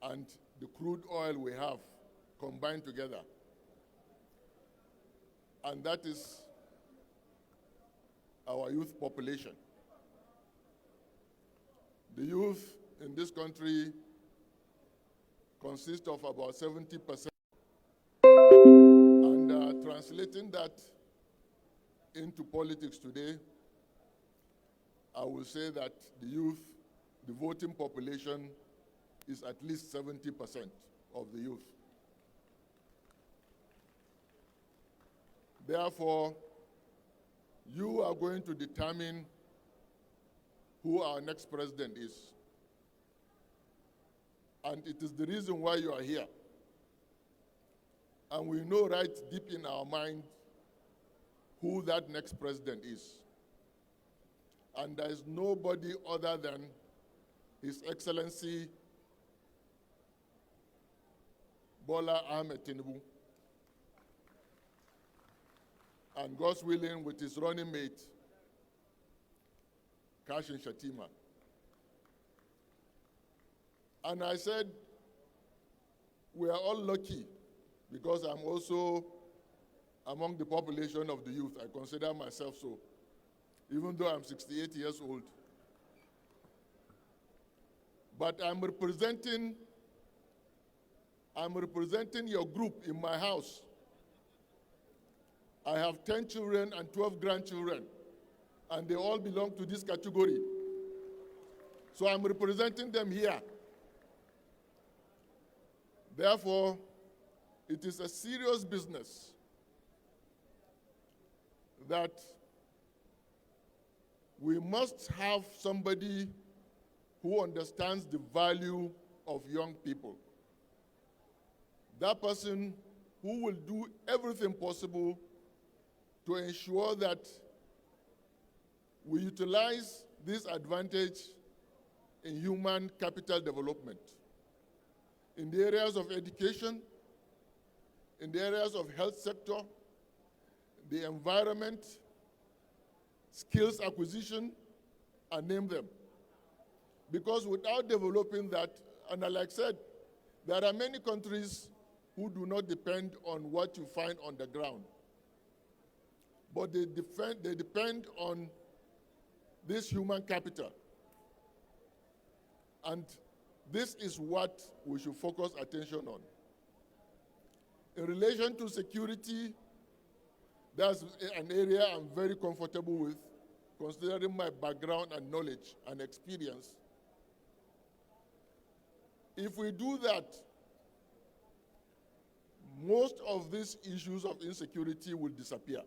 and the crude oil we have combined together. And that is our youth population. The youth in this country consists of about 70%. And translating that into politics today, I will say that the youth, the voting population, is at least 70% of the youth. Therefore, you are going to determine who our next president is. And it is the reason why you are here. And we know right deep in our mind who that next president is. And there is nobody other than His Excellency Bola Ahmed Tinubu. And God's willing, with his running mate, Kashim Shettima. And I said, we are all lucky because I'm also among the population of the youth. I consider myself so, even though I'm 68 years old. But I'm representing your group in my house. I have 10 children and 12 grandchildren, and they all belong to this category. So I'm representing them here. Therefore, it is a serious business that we must have somebody who understands the value of young people. That person who will do everything possible to ensure that we utilize this advantage in human capital development, in the areas of education, in the areas of health sector, the environment, skills acquisition, and name them. Because without developing that, and like I said, there are many countries who do not depend on what you find on the ground, but they depend on this human capital. And this is what we should focus attention on. In relation to security, that's an area I'm very comfortable with, considering my background and knowledge and experience. If we do that, most of these issues of insecurity will disappear.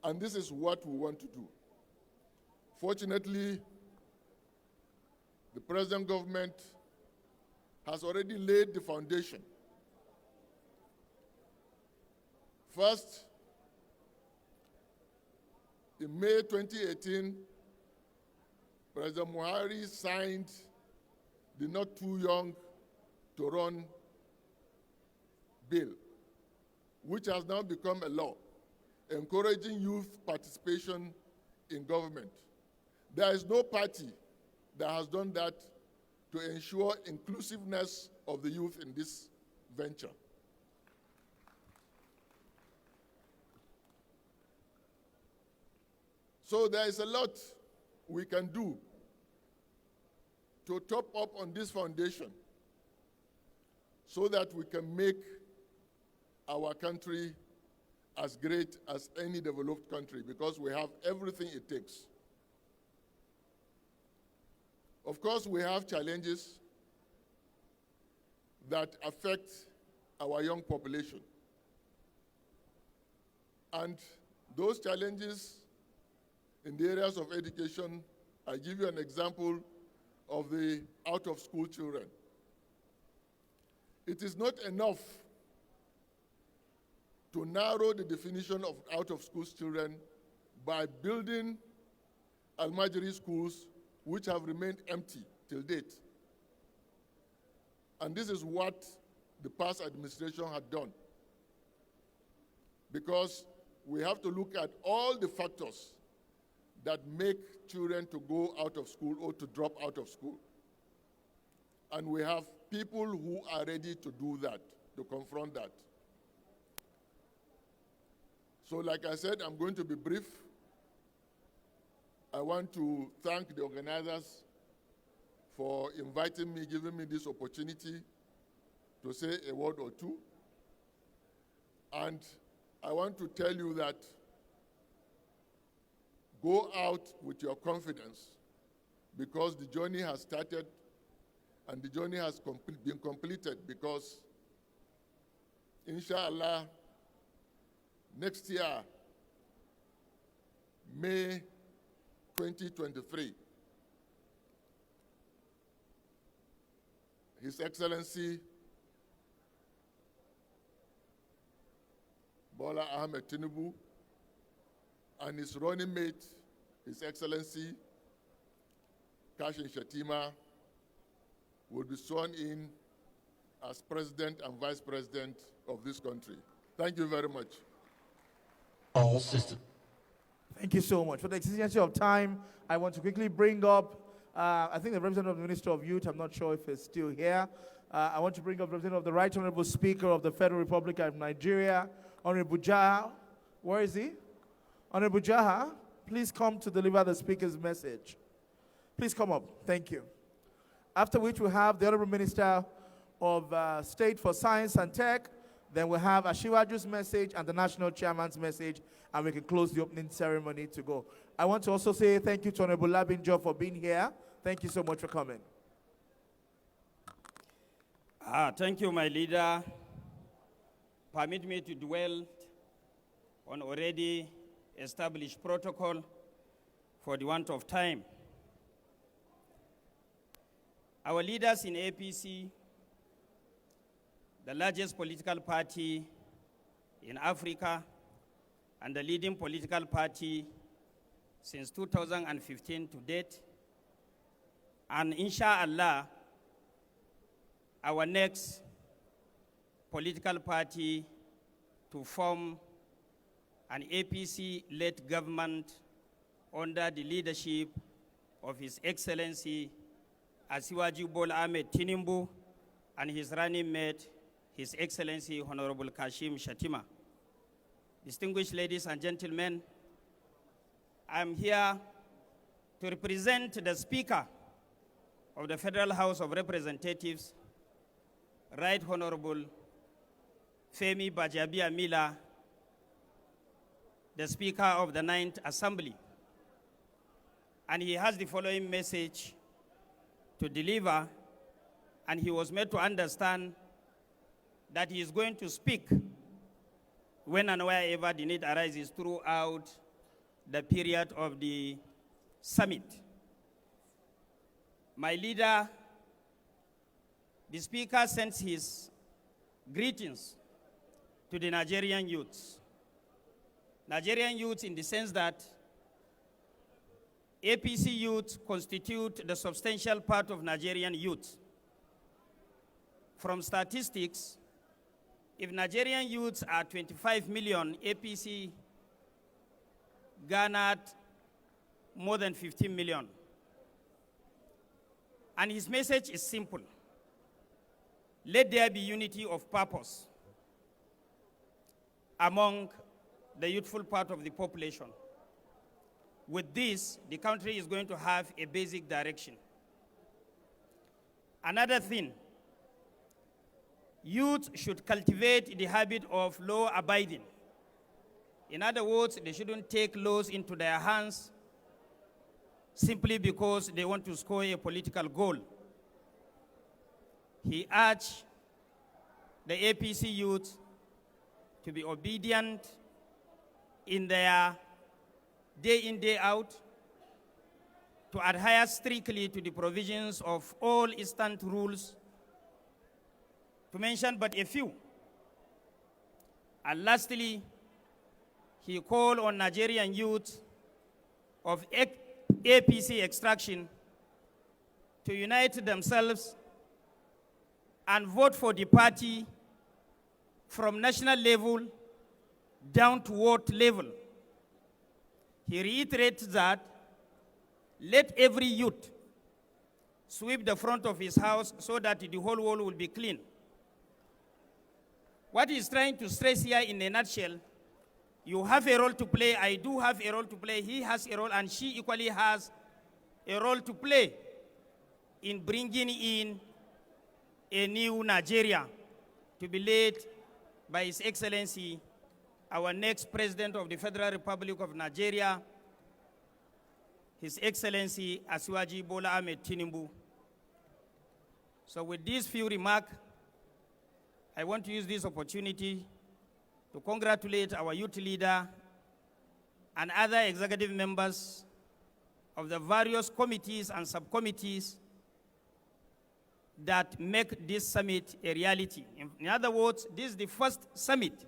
And this is what we want to do. Fortunately, the present government has already laid the foundation. First, in May 2018, President Buhari signed the Not Too Young to Run bill, which has now become a law, encouraging youth participation in government. There is no party that has done that to ensure inclusiveness of the youth in this venture. So there is a lot we can do to top up on this foundation so that we can make our country as great as any developed country, because we have everything it takes. Of course, we have challenges that affect our young population. And those challenges in the areas of education, I give you an example of the out-of-school children. It is not enough to narrow the definition of out-of-school children by building Almajiri schools which have remained empty till date. And this is what the past administration had done. Because we have to look at all the factors that make children to go out of school or to drop out of school. And we have people who are ready to do that, to confront that. So like I said, I'm going to be brief. I want to thank the organizers for inviting me, giving me this opportunity to say a word or two. And I want to tell you that go out with your confidence, because the journey has started and the journey has been completed, because inshallah, next year, May 2023, His Excellency Bola Ahmed Tinubu and his running mate, His Excellency Kashim Shettima, will be sworn in as President and Vice President of this country. Thank you very much. All systems. Thank you so much. For the exigency of time, I want to quickly bring up, I think the representative of the Minister of Youth, I'm not sure if he's still here. I want to bring up the representative of the Right Honorable Speaker of the Federal Republic of Nigeria, Honorable Jaha. Where is he? Honorable Jaha, please come to deliver the Speaker's message. Please come up. Thank you. After which we have the Honorable Minister of State for Science and Tech. Then we'll have Ashiwaju's message and the National Chairman's message, and we can close the opening ceremony to go. I want to also say thank you to Honorable Labinjo for being here. Thank you so much for coming. Thank you, my leader. Permit me to dwell on already established protocol for the want of time. Our leaders in APC, the largest political party in Africa and the leading political party since 2015 to date, and inshallah, our next political party to form an APC-led government under the leadership of His Excellency Asiwaju Bola Ahmed Tinubu and his running mate, His Excellency Honorable Kashim Shettima. Distinguished ladies and gentlemen, I'm here to represent the Speaker of the Federal House of Representatives, Right Honorable Femi Bajabiamila, the Speaker of the Ninth Assembly. And he has the following message to deliver, and he was made to understand that he is going to speak when and wherever the need arises throughout the period of the summit. My leader, the Speaker, sends his greetings to the Nigerian youths. Nigerian youths in the sense that APC youth constitute the substantial part of Nigerian youth. From statistics, if Nigerian youths are 25 million, APC garnered more than 15 million. And his message is simple. Let there be unity of purpose among the youthful part of the population. With this, the country is going to have a basic direction. Another thing, youth should cultivate the habit of law abiding. In other words, they shouldn't take laws into their hands simply because they want to score a political goal. He urged the APC youth to be obedient in their day in, day out, to adhere strictly to the provisions of all instant rules, to mention but a few. And lastly, he called on Nigerian youth of APC extraction to unite themselves and vote for the party from national level down to ward level. He reiterates that let every youth sweep the front of his house so that the whole wall will be clean. What he's trying to stress here in a nutshell, you have a role to play, I do have a role to play, he has a role, and she equally has a role to play in bringing in a new Nigeria to be led by His Excellency, our next President of the Federal Republic of Nigeria, His Excellency Asiwaju Bola Ahmed Tinubu. So with these few remarks, I want to use this opportunity to congratulate our youth leader and other executive members of the various committees and subcommittees that make this summit a reality. In other words, this is the first summit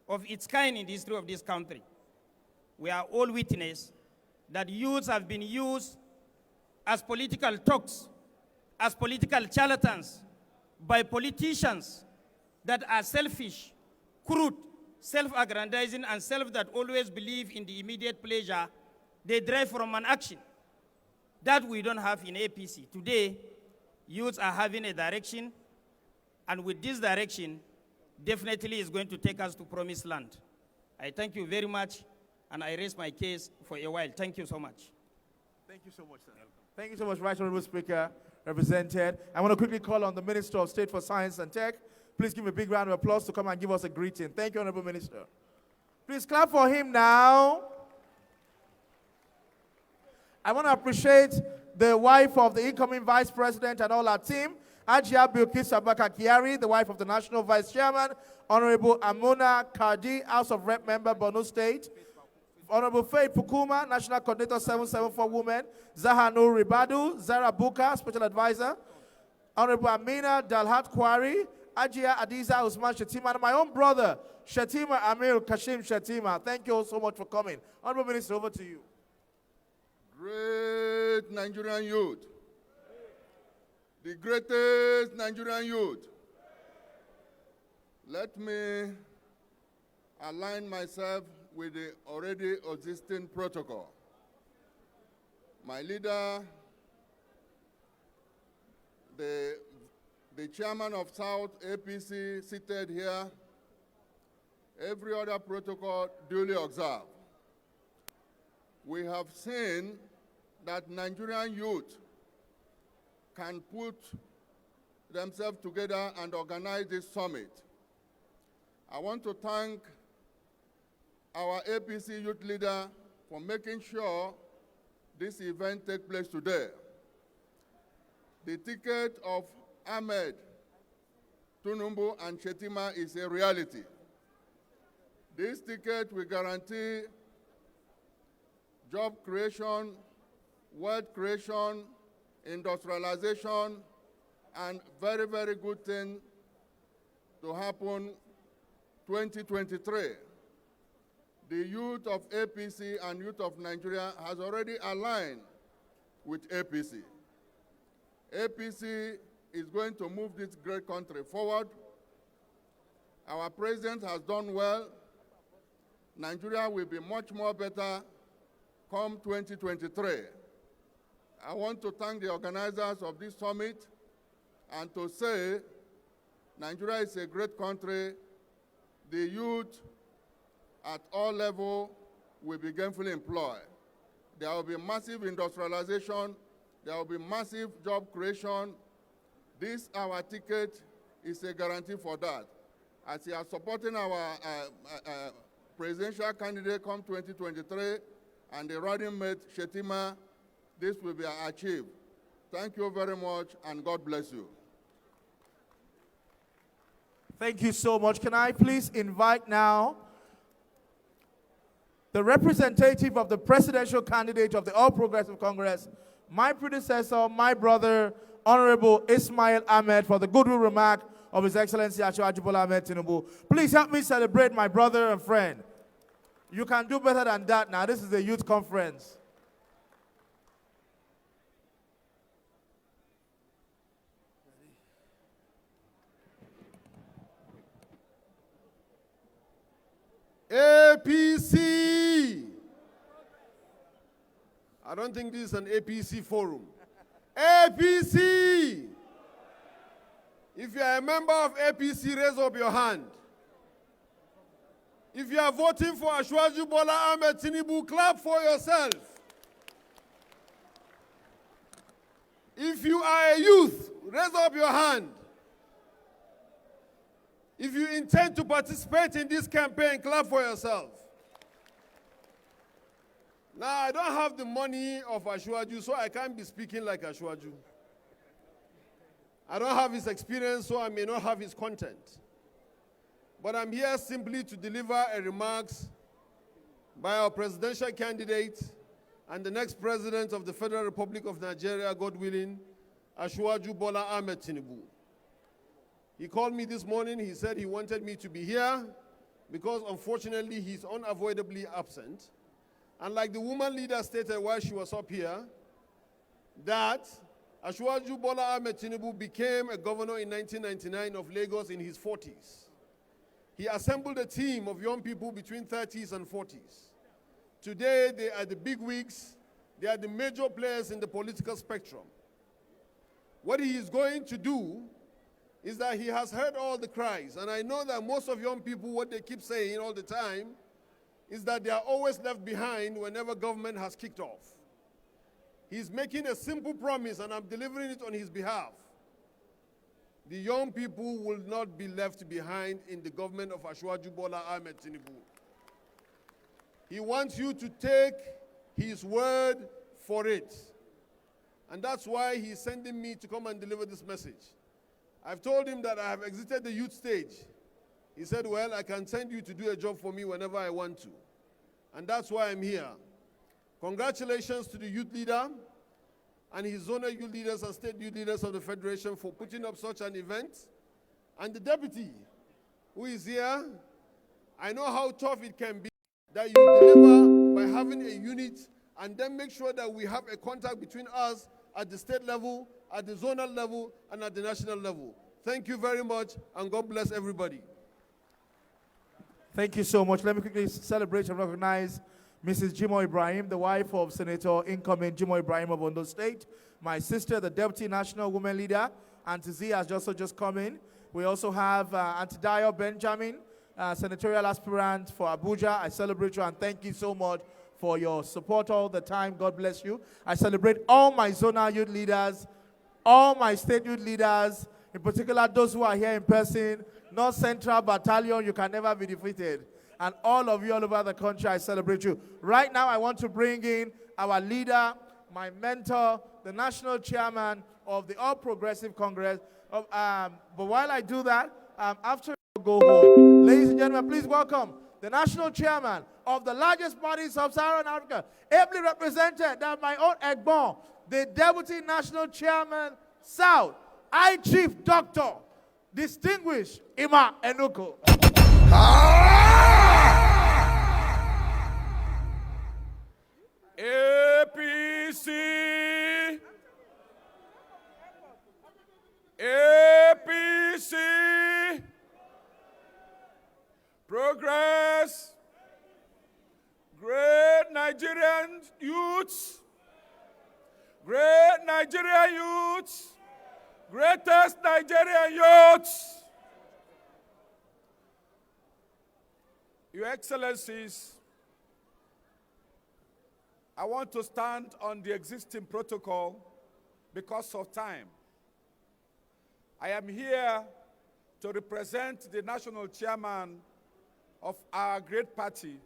of its kind in the history of this country. We are all witness that youths have been used as political talks, as political charlatans by politicians that are selfish, crude, self-aggrandizing, and that always believe in the immediate pleasure they derive from an action. That we don't have in APC. Today, youths are having a direction, and with this direction, definitely is going to take us to promised land. I thank you very much, and I raise my case for a while. Thank you so much. Thank you so much, sir. Thank you so much, Right Honorable Speaker, represented. I want to quickly call on the Minister of State for Science and Tech. Please give him a big round of applause to come and give us a greeting. Thank you, Honorable Minister. Please clap for him now. I want to appreciate the wife of the incoming Vice President and all our team, Ajia Bilkis Abaka Kiari, the wife of the National Vice Chairman, Honorable Amuna Kardi, House of Rep Member, Borno State, Honorable Faith Pukuma, National Coordinator 774 Women, Zahanu Ribadu, Zara Buka, Special Advisor, Honorable Amina Dalhat Kwari, Ajia Adiza Usman Shatima, and my own brother, Shatima Amir Kashim Shatima. Thank you all so much for coming. Honorable Minister, over to you. Great Nigerian youth. The greatest Nigerian youth. Let me align myself with the already existing protocol. My leader, the chairman of South APC seated here, every other protocol duly observed. We have seen that Nigerian youth can put themselves together and organize this summit. I want to thank our APC youth leader for making sure this event takes place today. The ticket of Ahmed, Tinubu, and Shetima is a reality. This ticket will guarantee job creation, wealth creation, industrialization, and very, very good thing to happen 2023. The youth of APC and youth of Nigeria has already aligned with APC. APC is going to move this great country forward. Our president has done well. Nigeria will be much more better come 2023. I want to thank the organizers of this summit and to say Nigeria is a great country. The youth at all levels will be gainfully employed. There will be massive industrialization. There will be massive job creation. This, our ticket, is a guarantee for that. As you are supporting our presidential candidate come 2023 and the running mate Shetima, this will be achieved. Thank you very much, and God bless you. Thank you so much. Can I please invite now the representative of the presidential candidate of the All Progressive Congress, my predecessor, my brother, Honorable Ismail Ahmed, for the goodwill remark of His Excellency Asiwaju Bola Ahmed Tinubu. Please help me celebrate my brother and friend. You can do better than that now. This is a youth conference. APC. I don't think this is an APC forum. APC. If you are a member of APC, raise up your hand. If you are voting for Asiwaju Bola Ahmed Tinubu, clap for yourself. If you are a youth, raise up your hand. If you intend to participate in this campaign, clap for yourself. Now, I don't have the money of Asiwaju, so I can't be speaking like Asiwaju. I don't have his experience, so I may not have his content. But I'm here simply to deliver a remarks by our presidential candidate and the next president of the Federal Republic of Nigeria, God willing, Asiwaju Bola Ahmed Tinubu. He called me this morning. He said he wanted me to be here because, unfortunately, he's unavoidably absent. And like the woman leader stated while she was up here, that Asiwaju Bola Ahmed Tinubu became a governor in 1999 of Lagos in his 40s. He assembled a team of young people between 30s and 40s. Today, they are the bigwigs. They are the major players in the political spectrum. What he is going to do is that he has heard all the cries. And I know that most of young people, what they keep saying all the time is that they are always left behind whenever government has kicked off. He's making a simple promise, and I'm delivering it on his behalf. The young people will not be left behind in the government of Asiwaju Bola Ahmed Tinubu. He wants you to take his word for it. And that's why he's sending me to come and deliver this message. I've told him that I have exited the youth stage. He said, well, I can send you to do a job for me whenever I want to. And that's why I'm here. Congratulations to the youth leader and his zonal youth leaders and state youth leaders of the Federation for putting up such an event. And the deputy who is here, I know how tough it can be that you deliver by having a unit and then make sure that we have a contact between us at the state level, at the zonal level, and at the national level. Thank you very much, and God bless everybody. Thank you so much. Let me quickly celebrate and recognize Mrs. Jimo Ibrahim, the wife of Senator incoming Jimo Ibrahim of Ondo State. My sister, the Deputy National Women Leader, Auntie Z, has just come in. We also have Auntie Dio Benjamin, senatorial aspirant for Abuja. I celebrate you and thank you so much for your support all the time. God bless you. I celebrate all my zonal youth leaders, all my state youth leaders, in particular those who are here in person. North Central Battalion, you can never be defeated. And all of you all over the country, I celebrate you. Right now, I want to bring in our leader, my mentor, the national chairman of the All Progressive Congress. But while I do that, after I go home, ladies and gentlemen, please welcome the national chairman of the largest party in Sub-Saharan Africa, ably represented by my own Egbon, the Deputy National Chairman, South, I Chief Doctor, Distinguished Ima Enuko. APC, APC, progress, great Nigerian youths, great Nigerian youths, greatest Nigerian youths. Your Excellencies, I want to stand on the existing protocol because of time. I am here to represent the national chairman of our great party,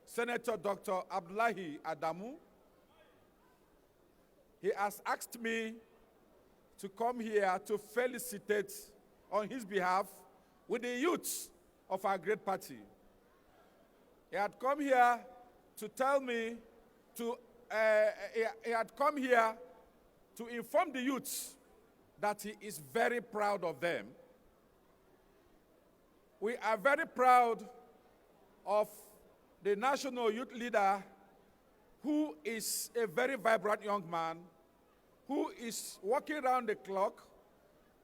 Senator Dr. Abdullahi Adamu. He has asked me to come here to felicitate on his behalf with the youths of our great party. He had come here to tell me he had come here to inform the youths that he is very proud of them. We are very proud of the national youth leader who is a very vibrant young man, who is working around the clock,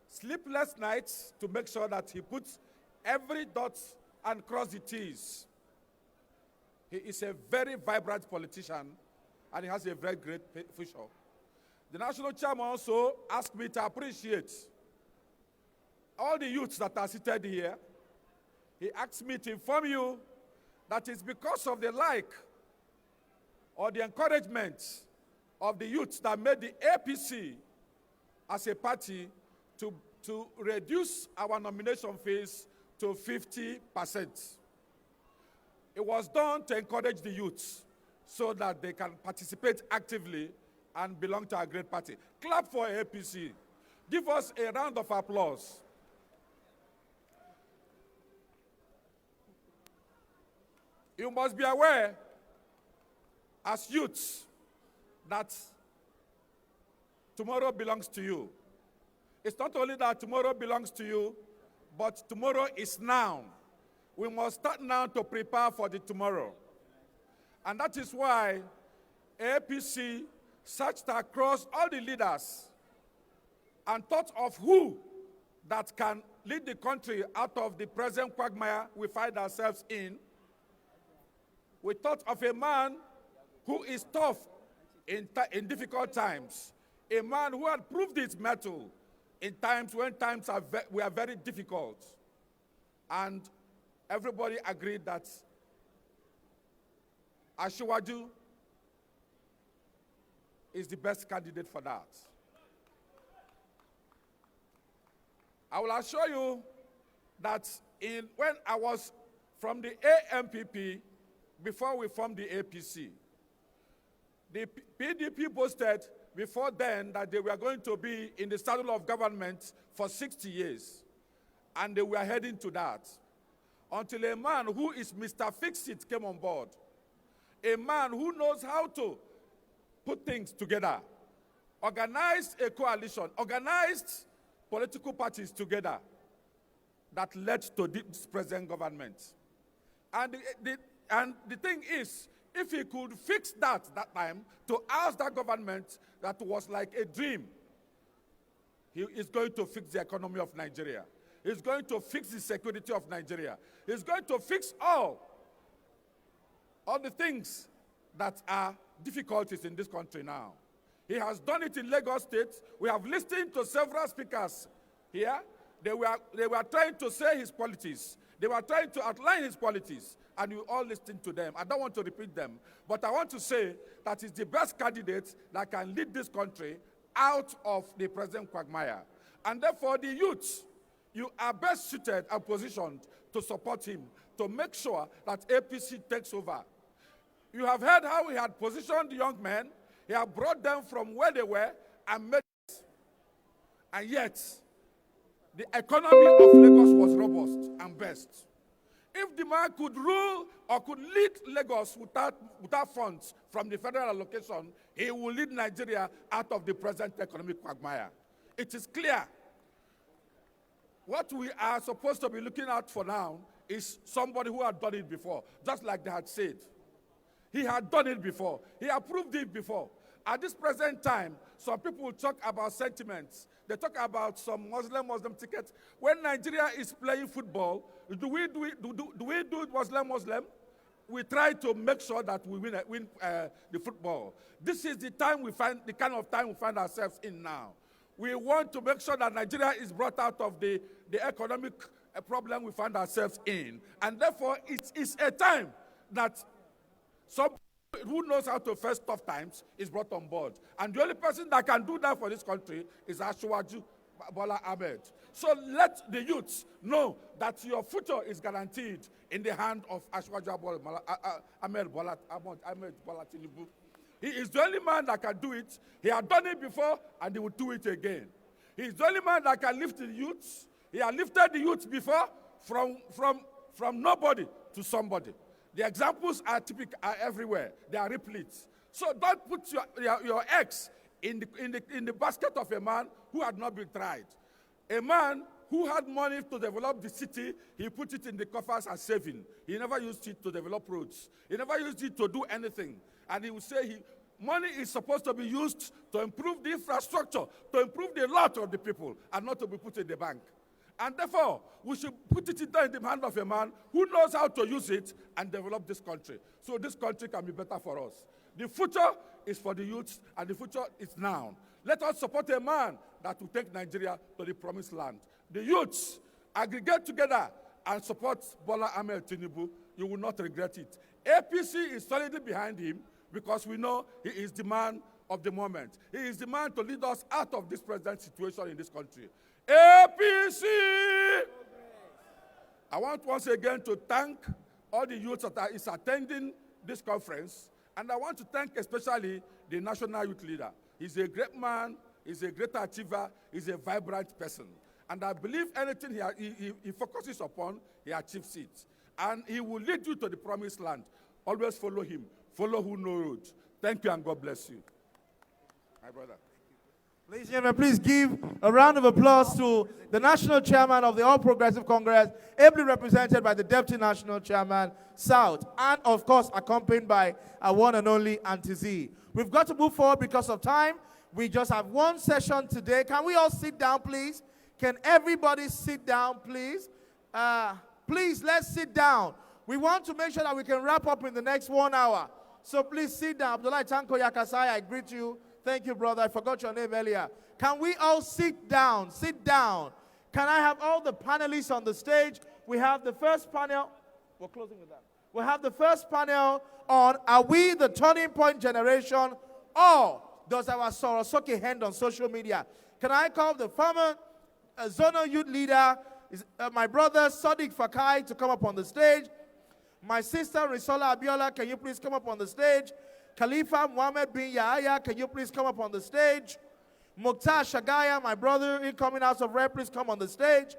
sleepless nights to make sure that he puts every dot and cross the T's. He is a very vibrant politician, and he has a very great future. The national chairman also asked me to appreciate all the youths that are seated here. He asked me to inform you that it's because of the like or the encouragement of the youths that made the APC as a party to reduce our nomination fees to 50%. It was done to encourage the youths so that they can participate actively and belong to a great party. Clap for APC. Give us a round of applause. You must be aware, as youths, that tomorrow belongs to you. It's not only that tomorrow belongs to you, but tomorrow is now. We must start now to prepare for the tomorrow. And that is why APC searched across all the leaders and thought of who that can lead the country out of the present quagmire we find ourselves in. We thought of a man who is tough in difficult times, a man who had proved his mettle in times when times were very difficult. And everybody agreed that Asiwaju is the best candidate for that. I will assure you that when I was from the AMPP, before we formed the APC, the PDP boasted before then that they were going to be in the saddle of government for 60 years. And they were heading to that. Until a man who is Mr. Fix-It came on board. A man who knows how to put things together. Organized a coalition, organized political parties together that led to this present government. And the thing is, if he could fix that time, to ask that government that was like a dream, he is going to fix the economy of Nigeria. He's going to fix the security of Nigeria. He's going to fix all the things that are difficulties in this country now. He has done it in Lagos State. We have listened to several speakers here. They were trying to say his policies. They were trying to outline his policies, and you all listened to them. I don't want to repeat them, but I want to say that he's the best candidate that can lead this country out of the present quagmire. And therefore, the youth, you are best suited and positioned to support him, to make sure that APC takes over. You have heard how he had positioned young men. He had brought them from where they were and made it. And yet, the economy of Lagos was robust and best. If the man could rule or could lead Lagos without funds from the federal allocation, he will lead Nigeria out of the present economic quagmire. It is clear. What we are supposed to be looking at for now is somebody who had done it before, just like they had said. He had done it before. He approved it before. At this present time, some people talk about sentiments. They talk about some Muslim tickets. When Nigeria is playing football, do we do it Muslim? We try to make sure that we win the football. This is the kind of time we find ourselves in now. We want to make sure that Nigeria is brought out of the economic problem we find ourselves in. And therefore, it is a time that somebody who knows how to face tough times is brought on board. And the only person that can do that for this country is Asiwaju Bola Ahmed. So let the youths know that your future is guaranteed in the hand of Asiwaju Ahmed Bola Tinubu. He is the only man that can do it. He had done it before, and he will do it again. He is the only man that can lift the youths. He had lifted the youths before from nobody to somebody. The examples are everywhere. They are replete. So don't put your eggs in the basket of a man who had not been tried. A man who had money to develop the city, he put it in the coffers as saving. He never used it to develop roads. He never used it to do anything. And he would say money is supposed to be used to improve the infrastructure, to improve the lot of the people, and not to be put in the bank. And therefore, we should put it in the hand of a man who knows how to use it and develop this country. So this country can be better for us. The future is for the youth, and the future is now. Let us support a man that will take Nigeria to the promised land. The youths, aggregate together and support Bola Ahmed Tinubu. You will not regret it. APC is solidly behind him because we know he is the man of the moment. He is the man to lead us out of this present situation in this country. APC! I want once again to thank all the youths that is attending this conference, and I want to thank especially the national youth leader. He's a great man, he's a great achiever, he's a vibrant person. And I believe anything he focuses upon, he achieves it. And he will lead you to the promised land. Always follow him. Follow who knows. Thank you and God bless you. My brother. Ladies and gentlemen, please give a round of applause to the National Chairman of the All Progressive Congress, ably represented by the Deputy National Chairman, South, and of course accompanied by our one and only Auntie Z. We've got to move forward because of time. We just have one session today. Can we all sit down, please? Can everybody sit down, please? Please, let's sit down. We want to make sure that we can wrap up in the next 1 hour. So please sit down. Abdullah Tanko Yakasai, I greet you. Thank you, brother. I forgot your name earlier. Can we all sit down? Sit down. Can I have all the panelists on the stage? We have the first panel. We're closing with that. We have the first panel on, are we the turning point generation, or does our Sorosoke hand on social media? Can I call the former zonal youth leader, my brother Sadiq Fakai, to come up on the stage? My sister Risola Abiola, can you please come up on the stage? Khalifa Muhammad bin Yahya, can you please come up on the stage? Mukhtar Shagaya, my brother, incoming House of Rep, please come on the stage.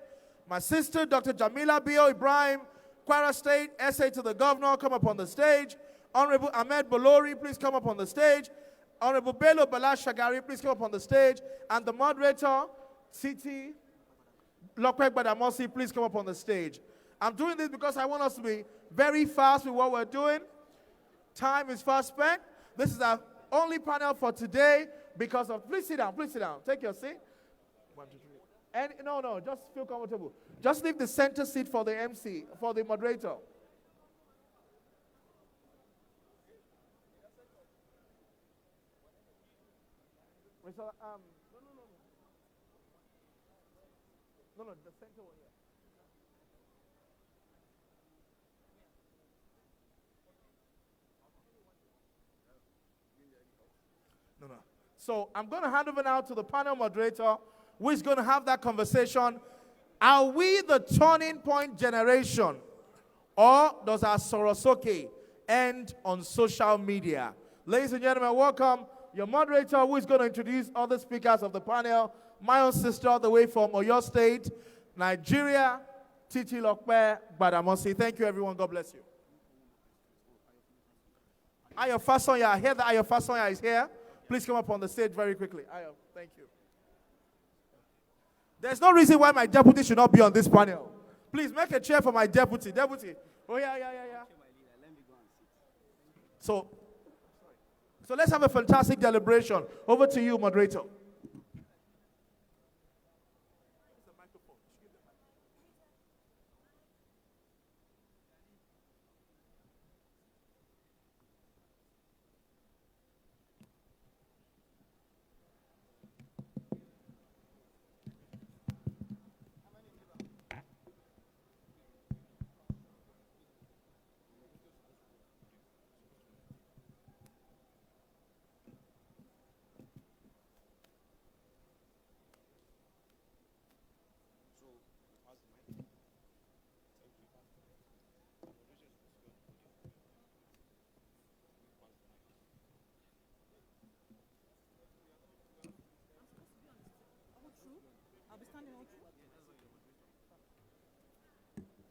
My sister, Dr. Jamila Bio Ibrahim, Kwara State, essay to the governor, come up on the stage. Honorable Ahmed Bolori, please come up on the stage. Honorable Bello Balash Shagari, please come up on the stage. And the moderator, Titi Lokwek Badamosi, please come up on the stage. I'm doing this because I want us to be very fast with what we're doing. Time is fast spent. This is our only panel for today because of, please sit down, take your seat. 1, 2, 3. And no, just feel comfortable. Just leave the center seat for the MC, for the moderator. No, the center one here. No. So I'm going to hand over now to the panel moderator, who is going to have that conversation. Are we the turning point generation, or does our Sorosoke end on social media? Ladies and gentlemen, welcome your moderator, who is going to introduce other speakers of the panel. My own sister, all the way from Oyo State, Nigeria, Titi Lokpe Badamosi. Thank you, everyone. God bless you. Ayo Fasonya, I hear that Ayo Fasonya is here. Please come up on the stage very quickly. Ayo, thank you. There's no reason why my deputy should not be on this panel. Please make a chair for my deputy. Deputy. Oh, yeah. So let's have a fantastic deliberation. Over to you, moderator.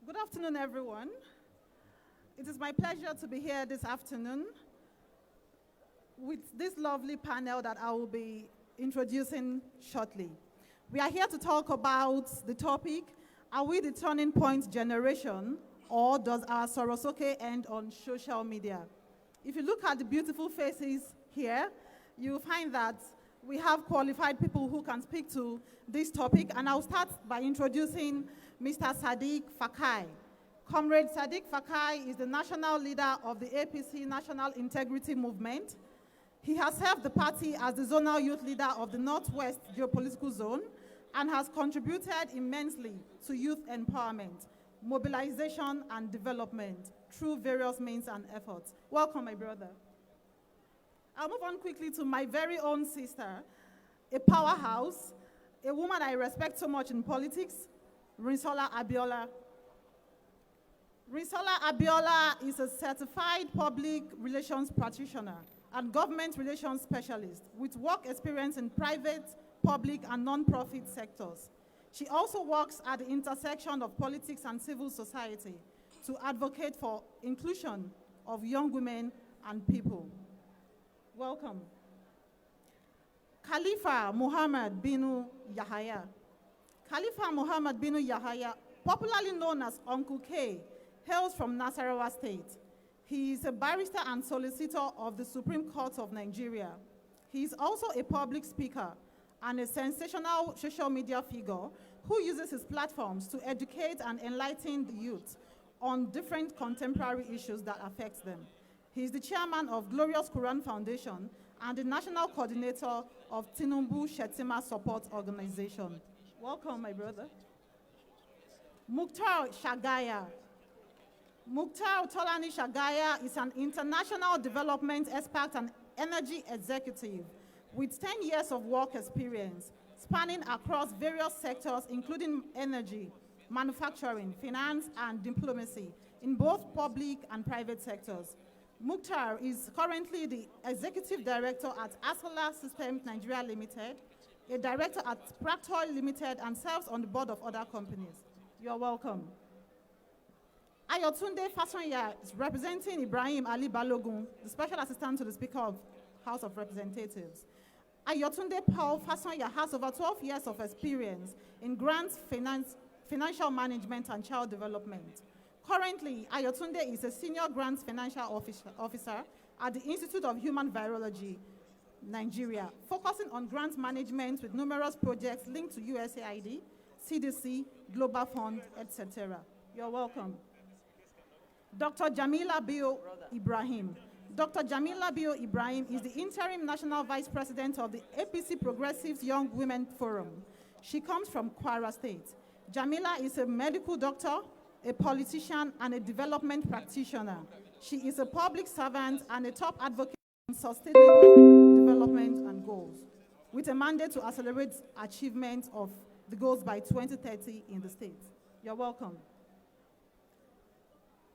Good afternoon, everyone. It is my pleasure to be here this afternoon with this lovely panel that I will be introducing shortly. We are here to talk about the topic, are we the turning point generation, or does our Sorosoke end on social media? If you look at the beautiful faces here, you'll find that we have qualified people who can speak to this topic, and I'll start by introducing Mr. Sadiq Fakai. Comrade Sadiq Fakai is the national leader of the APC National Integrity Movement. He has served the party as the zonal youth leader of the Northwest Geopolitical Zone and has contributed immensely to youth empowerment, mobilization, and development through various means and efforts. Welcome, my brother. I'll move on quickly to my very own sister, a powerhouse, a woman I respect so much in politics, Rinsola Abiola. Rinsola Abiola is a certified public relations practitioner and government relations specialist with work experience in private, public, and non-profit sectors. She also works at the intersection of politics and civil society to advocate for inclusion of young women and people. Welcome. Khalifa Muhammad Binu Yahaya. Khalifa Muhammad Binu Yahaya, popularly known as Uncle K, hails from Nasarawa State. He is a barrister and solicitor of the Supreme Court of Nigeria. He is also a public speaker and a sensational social media figure who uses his platforms to educate and enlighten the youth on different contemporary issues that affect them. He is the chairman of Glorious Quran Foundation and the national coordinator of Tinubu Shetima Support Organization. Welcome, my brother. Mukhtar Shagaya. Mukhtar Tolani Shagaya is an international development expert and energy executive with 10 years of work experience, spanning across various sectors, including energy, manufacturing, finance, and diplomacy in both public and private sectors. Mukhtar is currently the executive director at Asola Systems Nigeria Limited, a director at Practoil Limited, and serves on the board of other companies. You're welcome. Ayotunde Fasanya is representing Ibrahim Ali Balogun, the special assistant to the Speaker of House of Representatives. Ayotunde Paul Fasanya has over 12 years of experience in grants, financial management, and child development. Currently, Ayotunde is a senior grants financial officer at the Institute of Human Virology, Nigeria, focusing on grant management with numerous projects linked to USAID, CDC, Global Fund, etc. You're welcome. Dr. Jamila Bio Ibrahim. Dr. Jamila Bio Ibrahim is the interim national vice president of the APC Progressives Young Women Forum. She comes from Kwara State. Jamila is a medical doctor, a politician, and a development practitioner. She is a public servant and a top advocate on sustainable development and goals, with a mandate to accelerate achievement of the goals by 2030 in the state. You're welcome.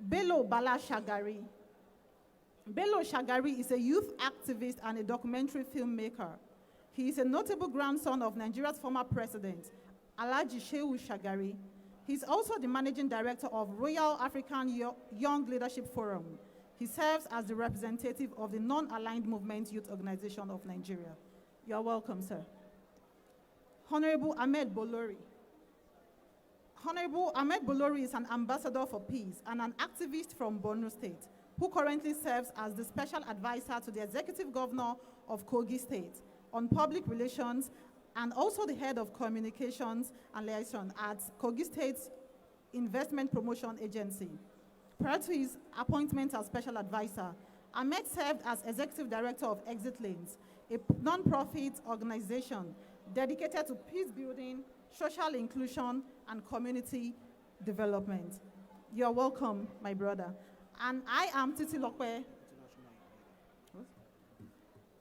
Bello Bala Shagari. Bello Shagari is a youth activist and a documentary filmmaker. He is a notable grandson of Nigeria's former president, Alhaji Shehu Shagari. He's also the managing director of Royal African Young Leadership Forum. He serves as the representative of the Non-Aligned Movement Youth Organization of Nigeria. You're welcome, sir. Honorable Ahmed Bolori. Honorable Ahmed Bolori is an ambassador for peace and an activist from Borno State, who currently serves as the special advisor to the executive governor of Kogi State on public relations and also the head of communications and liaison at Kogi State's Investment Promotion Agency. Prior to his appointment as special advisor, Ahmed served as executive director of Exit Lanes, a non-profit organization dedicated to peace building, social inclusion, and community development. You're welcome, my brother. And I am Titi Lokwe.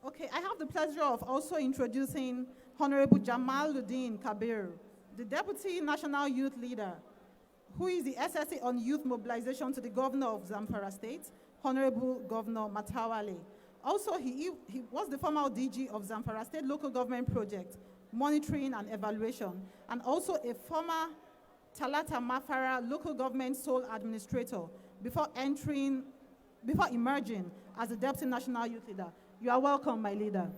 Okay, I have the pleasure of also introducing Honorable Jamaluddin Kabir, the Deputy National Youth Leader, who is the SSA on Youth Mobilization to the Governor of Zamfara State, Honorable Governor Matawale. Also, he was the former DG of Zamfara State Local Government Project, Monitoring and Evaluation, and also a former Talata Mafara Local Government Sole Administrator before emerging as the Deputy National Youth Leader. You are welcome, my leader.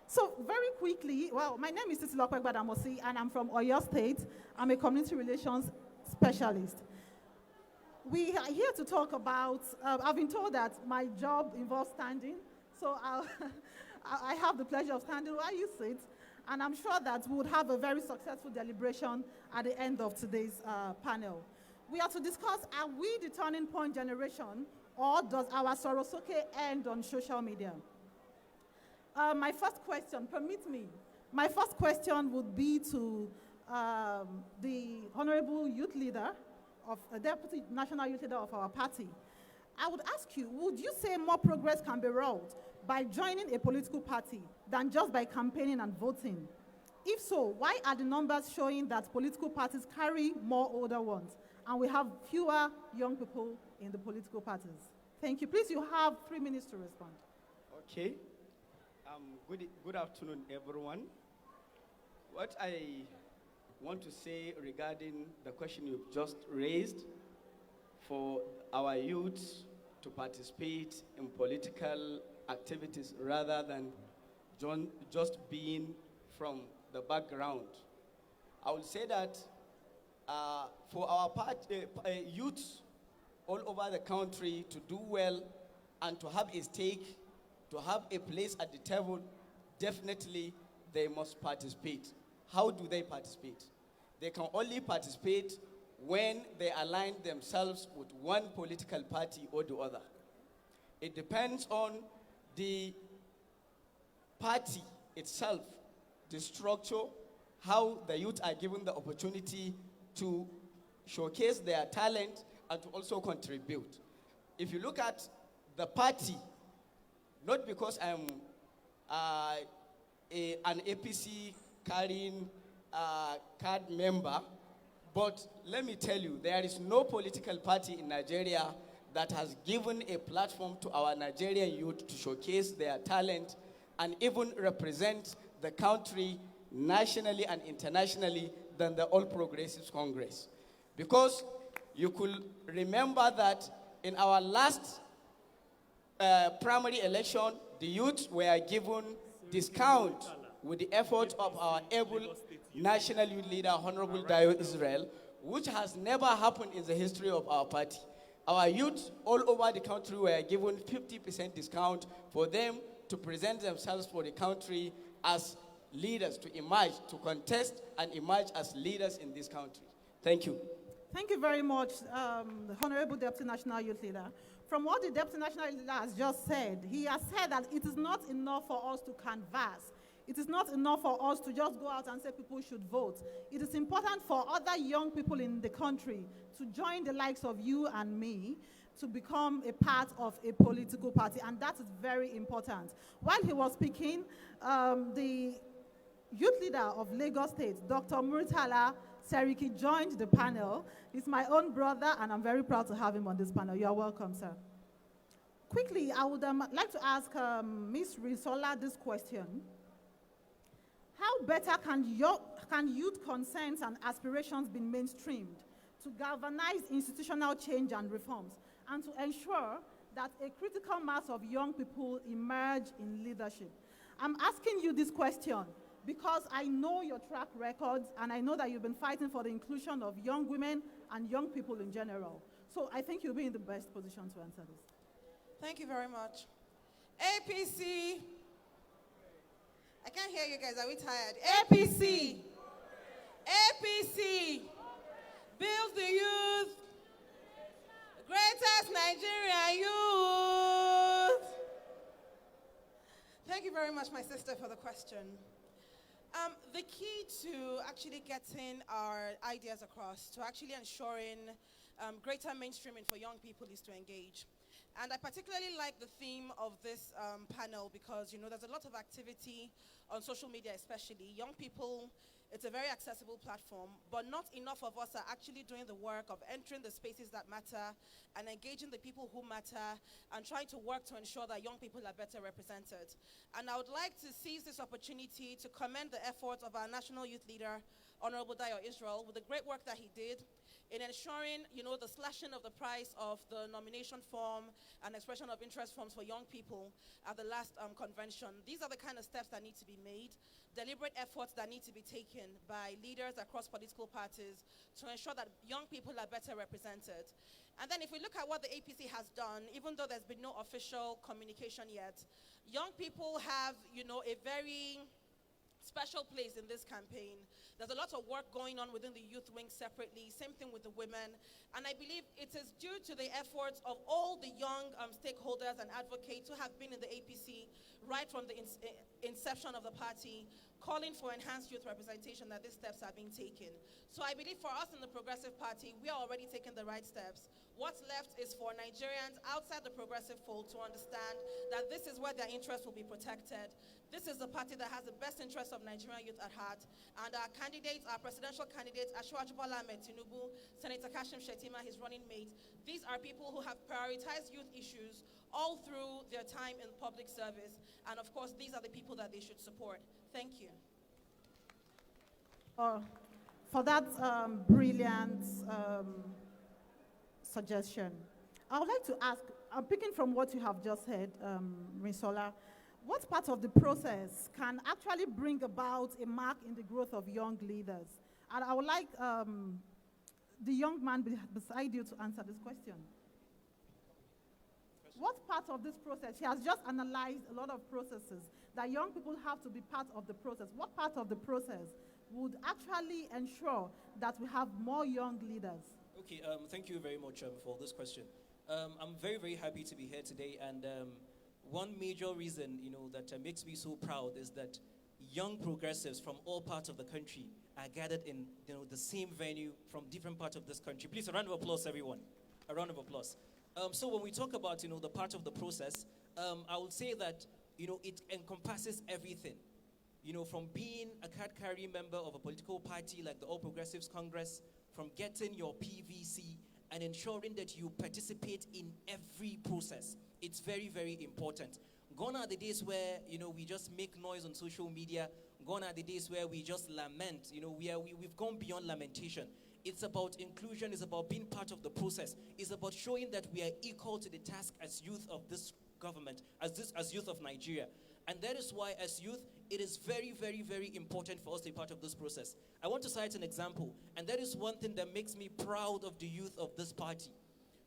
So very quickly, well, my name is Titi Lokwe Gbadamosi, and I'm from Oyo State. I'm a community relations specialist. We are here to talk about, I've been told that my job involves standing, so I have the pleasure of standing while you sit, and I'm sure that we would have a very successful deliberation at the end of today's panel. We are to discuss, are we the turning point generation, or does our Sorosoke end on social media? My first question, permit me, my first question would be to the Honorable Youth Leader, Deputy National Youth Leader of our party. I would ask you, would you say more progress can be wrought by joining a political party than just by campaigning and voting? If so, why are the numbers showing that political parties carry more older ones and we have fewer young people in the political parties? Thank you. Please, you have 3 minutes to respond. Okay. Good afternoon, everyone. What I want to say regarding the question you've just raised, for our youth to participate in political activities rather than just being from the background. I would say that for our youth all over the country to do well and to have a stake, to have a place at the table, definitely they must participate. How do they participate? They can only participate when they align themselves with one political party or the other. It depends on the party itself, the structure, how the youth are given the opportunity to showcase their talent and to also contribute. If you look at the party, not because I'm an APC carrying card member, but let me tell you, there is no political party in Nigeria that has given a platform to our Nigerian youth to showcase their talent and even represent the country nationally and internationally than the All Progressives Congress. Because you could remember that in our last primary election, the youth were given discount with the effort of our able national youth leader, Honorable Dio Israel, which has never happened in the history of our party. Our youth all over the country were given 50% discount for them to present themselves for the country as leaders, to emerge, to contest and emerge as leaders in this country. Thank you. Thank you very much, the Honorable Deputy National Youth Leader. From what the Deputy National Youth Leader has just said, he has said that it is not enough for us to canvass. It is not enough for us to just go out and say people should vote. It is important for other young people in the country to join the likes of you and me to become a part of a political party, and that is very important. While he was speaking, the youth leader of Lagos State, Dr. Murtala Seriki, joined the panel. He's my own brother, and I'm very proud to have him on this panel. You are welcome, sir. Quickly, I would like to ask Ms. Risola this question. How better can youth concerns and aspirations be mainstreamed to galvanize institutional change and reforms, and to ensure that a critical mass of young people emerge in leadership? I'm asking you this question because I know your track records, and I know that you've been fighting for the inclusion of young women and young people in general. So I think you'll be in the best position to answer this. Thank you very much. APC. I can't hear you guys. Are we tired? APC. APC. Build the youth. Greatest Nigerian youth. Thank you very much, my sister, for the question. The key to actually getting our ideas across, to actually ensuring greater mainstreaming for young people, is to engage. And I particularly like the theme of this panel because, you know, there's a lot of activity on social media, especially. Young people, it's a very accessible platform, but not enough of us are actually doing the work of entering the spaces that matter and engaging the people who matter and trying to work to ensure that young people are better represented. And I would like to seize this opportunity to commend the efforts of our National Youth Leader, Honorable Dio Israel, with the great work that he did in ensuring, you know, the slashing of the price of the nomination form and expression of interest forms for young people at the last convention. These are the kind of steps that need to be made, deliberate efforts that need to be taken by leaders across political parties to ensure that young people are better represented. And then if we look at what the APC has done, even though there's been no official communication yet, young people have, you know, a very special place in this campaign. There's a lot of work going on within the youth wing separately, same thing with the women. And I believe it is due to the efforts of all the young stakeholders and advocates who have been in the APC right from the inception of the party, calling for enhanced youth representation, that these steps are being taken. So I believe for us in the Progressive Party, we are already taking the right steps. What's left is for Nigerians outside the progressive fold to understand that this is where their interests will be protected. This is a party that has the best interests of Nigerian youth at heart. And our candidates, our presidential candidates, Asiwaju Bola Ahmed Tinubu, Senator Kashim Shettima, his running mate, these are people who have prioritized youth issues all through their time in public service. And of course, these are the people that they should support. Thank you. For that brilliant suggestion, I would like to ask, I'm picking from what you have just said, Rinsola, what part of the process can actually bring about a mark in the growth of young leaders? And I would like the young man beside you to answer this question. What part of this process, he has just analyzed a lot of processes that young people have to be part of the process. What part of the process would actually ensure that we have more young leaders? Okay, thank you very much for this question. I'm very, very happy to be here today, and one major reason, that makes me so proud is that young progressives from all parts of the country are gathered in, the same venue from different parts of this country. Please, a round of applause, everyone. A round of applause. So when we talk about, the part of the process, I would say that, it encompasses everything. From being a card-carrying member of a political party like the All Progressives Congress, from getting your PVC and ensuring that you participate in every process. It's very, very important. Gone are the days where, we just make noise on social media. Gone are the days where we just lament. We've gone beyond lamentation. It's about inclusion. It's about being part of the process. It's about showing that we are equal to the task as youth of this government, as youth of Nigeria. And that is why, as youth, it is very, very, very important for us to be part of this process. I want to cite an example, and that is one thing that makes me proud of the youth of this party.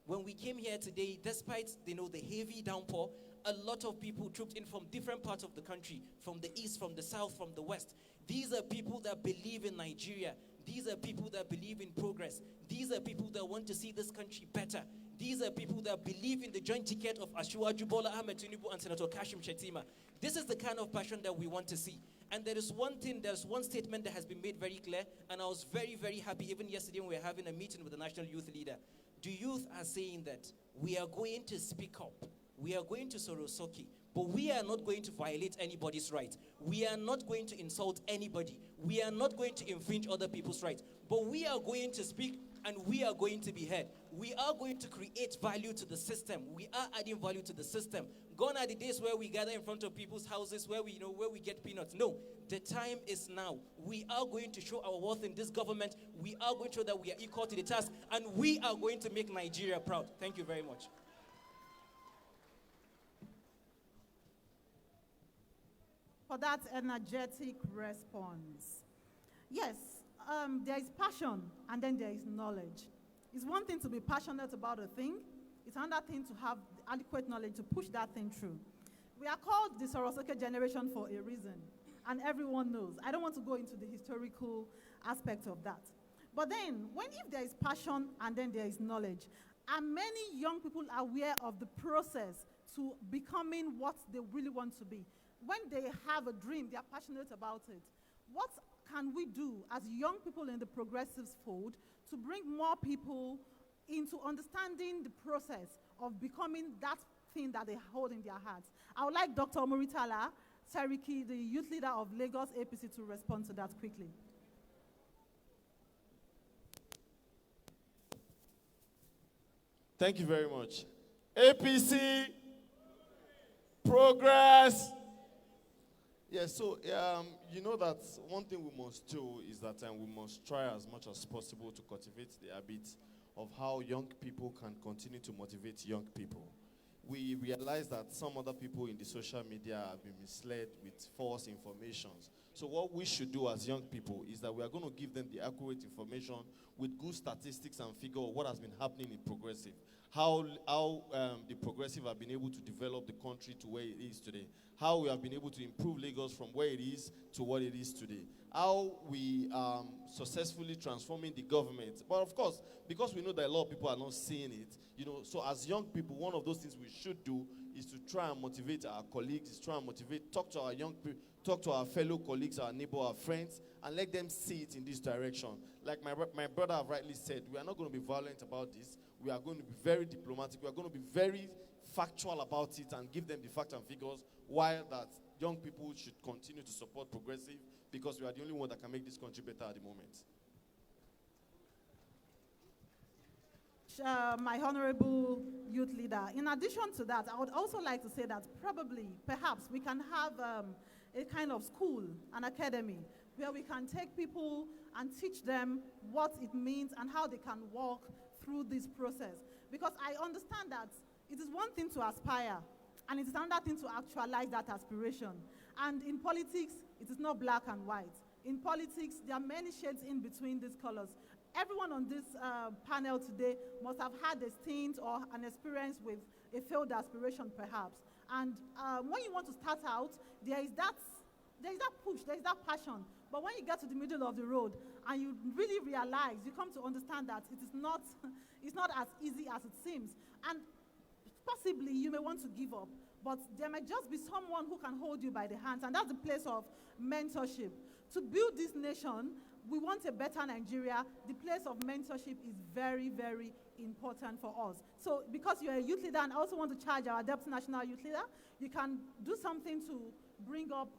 When we came here today, despite the heavy downpour, a lot of people trooped in from different parts of the country, from the east, from the south, from the west. These are people that believe in Nigeria. These are people that believe in progress. These are people that want to see this country better. These are people that believe in the joint ticket of Asiwaju Bola Ahmed Tinubu and Senator Kashim Shettima. This is the kind of passion that we want to see. And there's one statement that has been made very clear, and I was very, very happy even yesterday when we were having a meeting with the national youth leader. The youth are saying that we are going to speak up. We are going to Sorosoki, but we are not going to violate anybody's right. We are not going to insult anybody. We are not going to infringe other people's rights. But we are going to speak, and we are going to be heard. We are going to create value to the system. We are adding value to the system. Gone are the days where we gather in front of people's houses where we get peanuts. No, the time is now. We are going to show our worth in this government. We are going to show that we are equal to the task, and we are going to make Nigeria proud. Thank you very much. For that energetic response. Yes, there is passion and then there is knowledge. It's one thing to be passionate about a thing. It's another thing to have adequate knowledge to push that thing through. We are called the Sorosoke generation for a reason, and everyone knows. I don't want to go into the historical aspect of that. But then, if there is passion and then there is knowledge, and many young people are aware of the process to becoming what they really want to be, when they have a dream, they are passionate about it. What can we do as young people in the progressives fold to bring more people into understanding the process of becoming that thing that they hold in their hearts? I would like Dr. Omoritala Sariki, the youth leader of Lagos APC, to respond to that quickly. Thank you very much. APC, progress. Yes, so you know that one thing we must do is that we must try as much as possible to cultivate the habit of how young people can continue to motivate young people. We realize that some other people in the social media have been misled with false informations. So what we should do as young people is that we are going to give them the accurate information with good statistics and figure of what has been happening in progressive. How the progressive have been able to develop the country to where it is today. How we have been able to improve Lagos from where it is to what it is today. How we successfully transforming the government. But of course, because we know that a lot of people are not seeing it, so as young people, one of those things we should do is to try and motivate our colleagues, is try and motivate, talk to our young people, talk to our fellow colleagues, our neighbor, our friends, and let them see it in this direction. Like my brother have rightly said, we are not going to be violent about this. We are going to be very diplomatic. We are going to be very factual about it and give them the facts and figures, while that young people should continue to support progressive, because we are the only one that can make this country better at the moment. My honorable youth leader. In addition to that, I would also like to say that perhaps, we can have a kind of school, an academy, where we can take people and teach them what it means and how they can walk through this process. Because I understand that it is one thing to aspire, and it is another thing to actualize that aspiration. And in politics, it is not black and white. In politics, there are many shades in between these colors. Everyone on this panel today must have had a stint or an experience with a failed aspiration, perhaps. And when you want to start out, there is that push, there is that passion. But when you get to the middle of the road and you really realize, you come to understand that it is not, it's not as easy as it seems. And possibly you may want to give up, but there might just be someone who can hold you by the hands, and that's the place of mentorship. To build this nation, we want a better Nigeria. The place of mentorship is very, very important for us. So because you're a youth leader, and I also want to charge our Deputy National Youth Leader, you can do something to bring up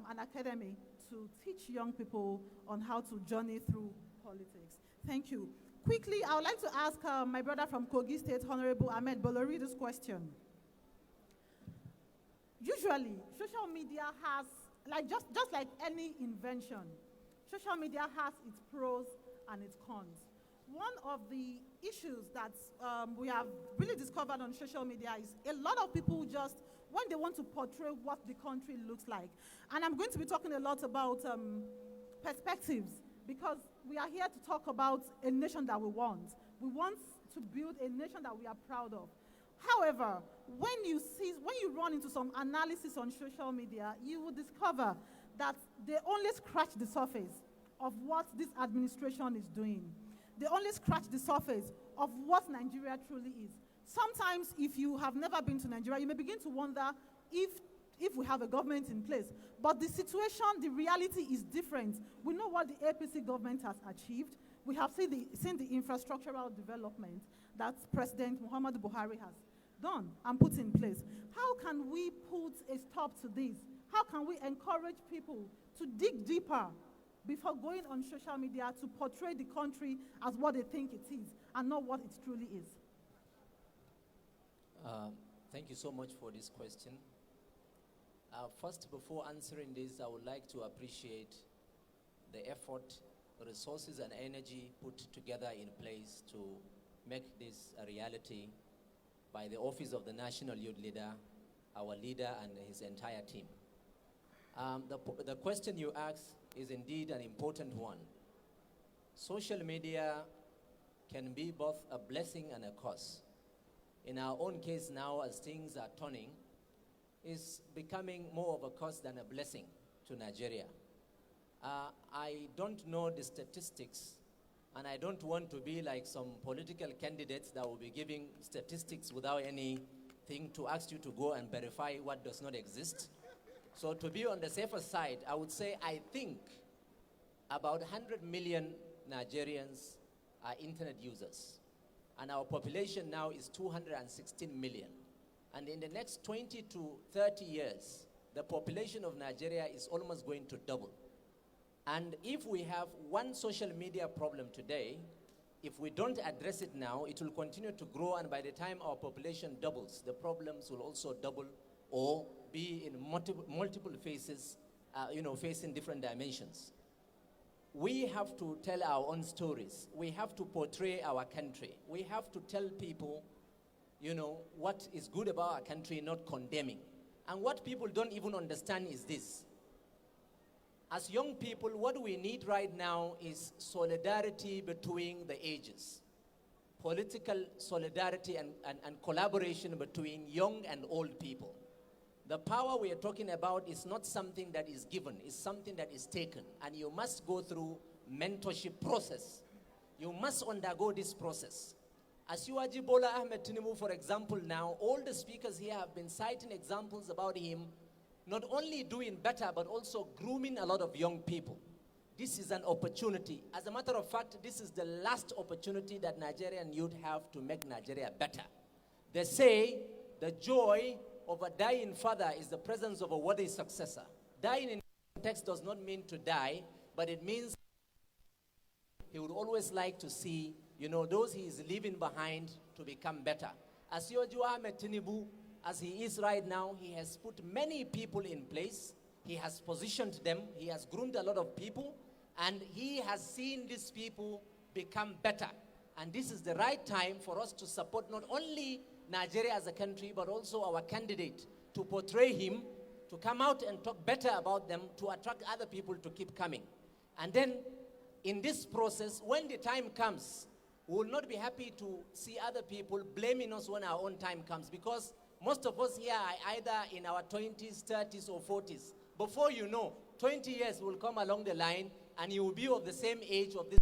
an academy to teach young people on how to journey through politics. Thank you. Quickly, I would like to ask my brother from Kogi State, Honorable Ahmed Bolori, this question. Usually, social media has, just like any invention, social media has its pros and its cons. One of the issues that we have really discovered on social media is a lot of people just, when they want to portray what the country looks like, and I'm going to be talking a lot about perspectives, because we are here to talk about a nation that we want. We want to build a nation that we are proud of. However, when you run into some analysis on social media, you will discover that they only scratch the surface of what this administration is doing. They only scratch the surface of what Nigeria truly is. Sometimes, if you have never been to Nigeria, you may begin to wonder if we have a government in place. But the situation, the reality is different. We know what the APC government has achieved. We have seen the infrastructural development that President Muhammadu Buhari has done and put in place. How can we put a stop to this? How can we encourage people to dig deeper before going on social media to portray the country as what they think it is and not what it truly is? Thank you so much for this question. First, before answering this, I would like to appreciate the effort, resources, and energy put together in place to make this a reality by the Office of the National Youth Leader, our leader, and his entire team. The question you asked is indeed an important one. Social media can be both a blessing and a curse. In our own case now, as things are turning, is becoming more of a curse than a blessing to Nigeria. I don't know the statistics, and I don't want to be like some political candidates that will be giving statistics without anything to ask you to go and verify what does not exist. So to be on the safer side, I would say I think about 100 million Nigerians are internet users. And our population now is 216 million. And in the next 20 to 30 years, the population of Nigeria is almost going to double. And if we have one social media problem today, if we don't address it now, it will continue to grow, and by the time our population doubles, the problems will also double or be in multiple phases, facing different dimensions. We have to tell our own stories. We have to portray our country. We have to tell people, what is good about our country, not condemning. And what people don't even understand is this. As young people, what we need right now is solidarity between the ages. Political solidarity and collaboration between young and old people. The power we are talking about is not something that is given, it's something that is taken. And you must go through mentorship process. You must undergo this process. Asiwaju Bola Ahmed Tinubu, for example, now, all the speakers here have been citing examples about him not only doing better, but also grooming a lot of young people. This is an opportunity. As a matter of fact, this is the last opportunity that Nigerian youth have to make Nigeria better. They say the joy of a dying father is the presence of a worthy successor. Dying in context does not mean to die, but it means he would always like to see, those he is leaving behind to become better. Asiwaju Ahmed Tinubu, as he is right now, he has put many people in place. He has positioned them. He has groomed a lot of people. And he has seen these people become better. And this is the right time for us to support not only Nigeria as a country, but also our candidate, to portray him, to come out and talk better about them, to attract other people to keep coming. And then, in this process, when the time comes, we will not be happy to see other people blaming us when our own time comes, because most of us here are either in our 20s, 30s, or 40s. Before you know, 20 years will come along the line, and you will be of the same age of this.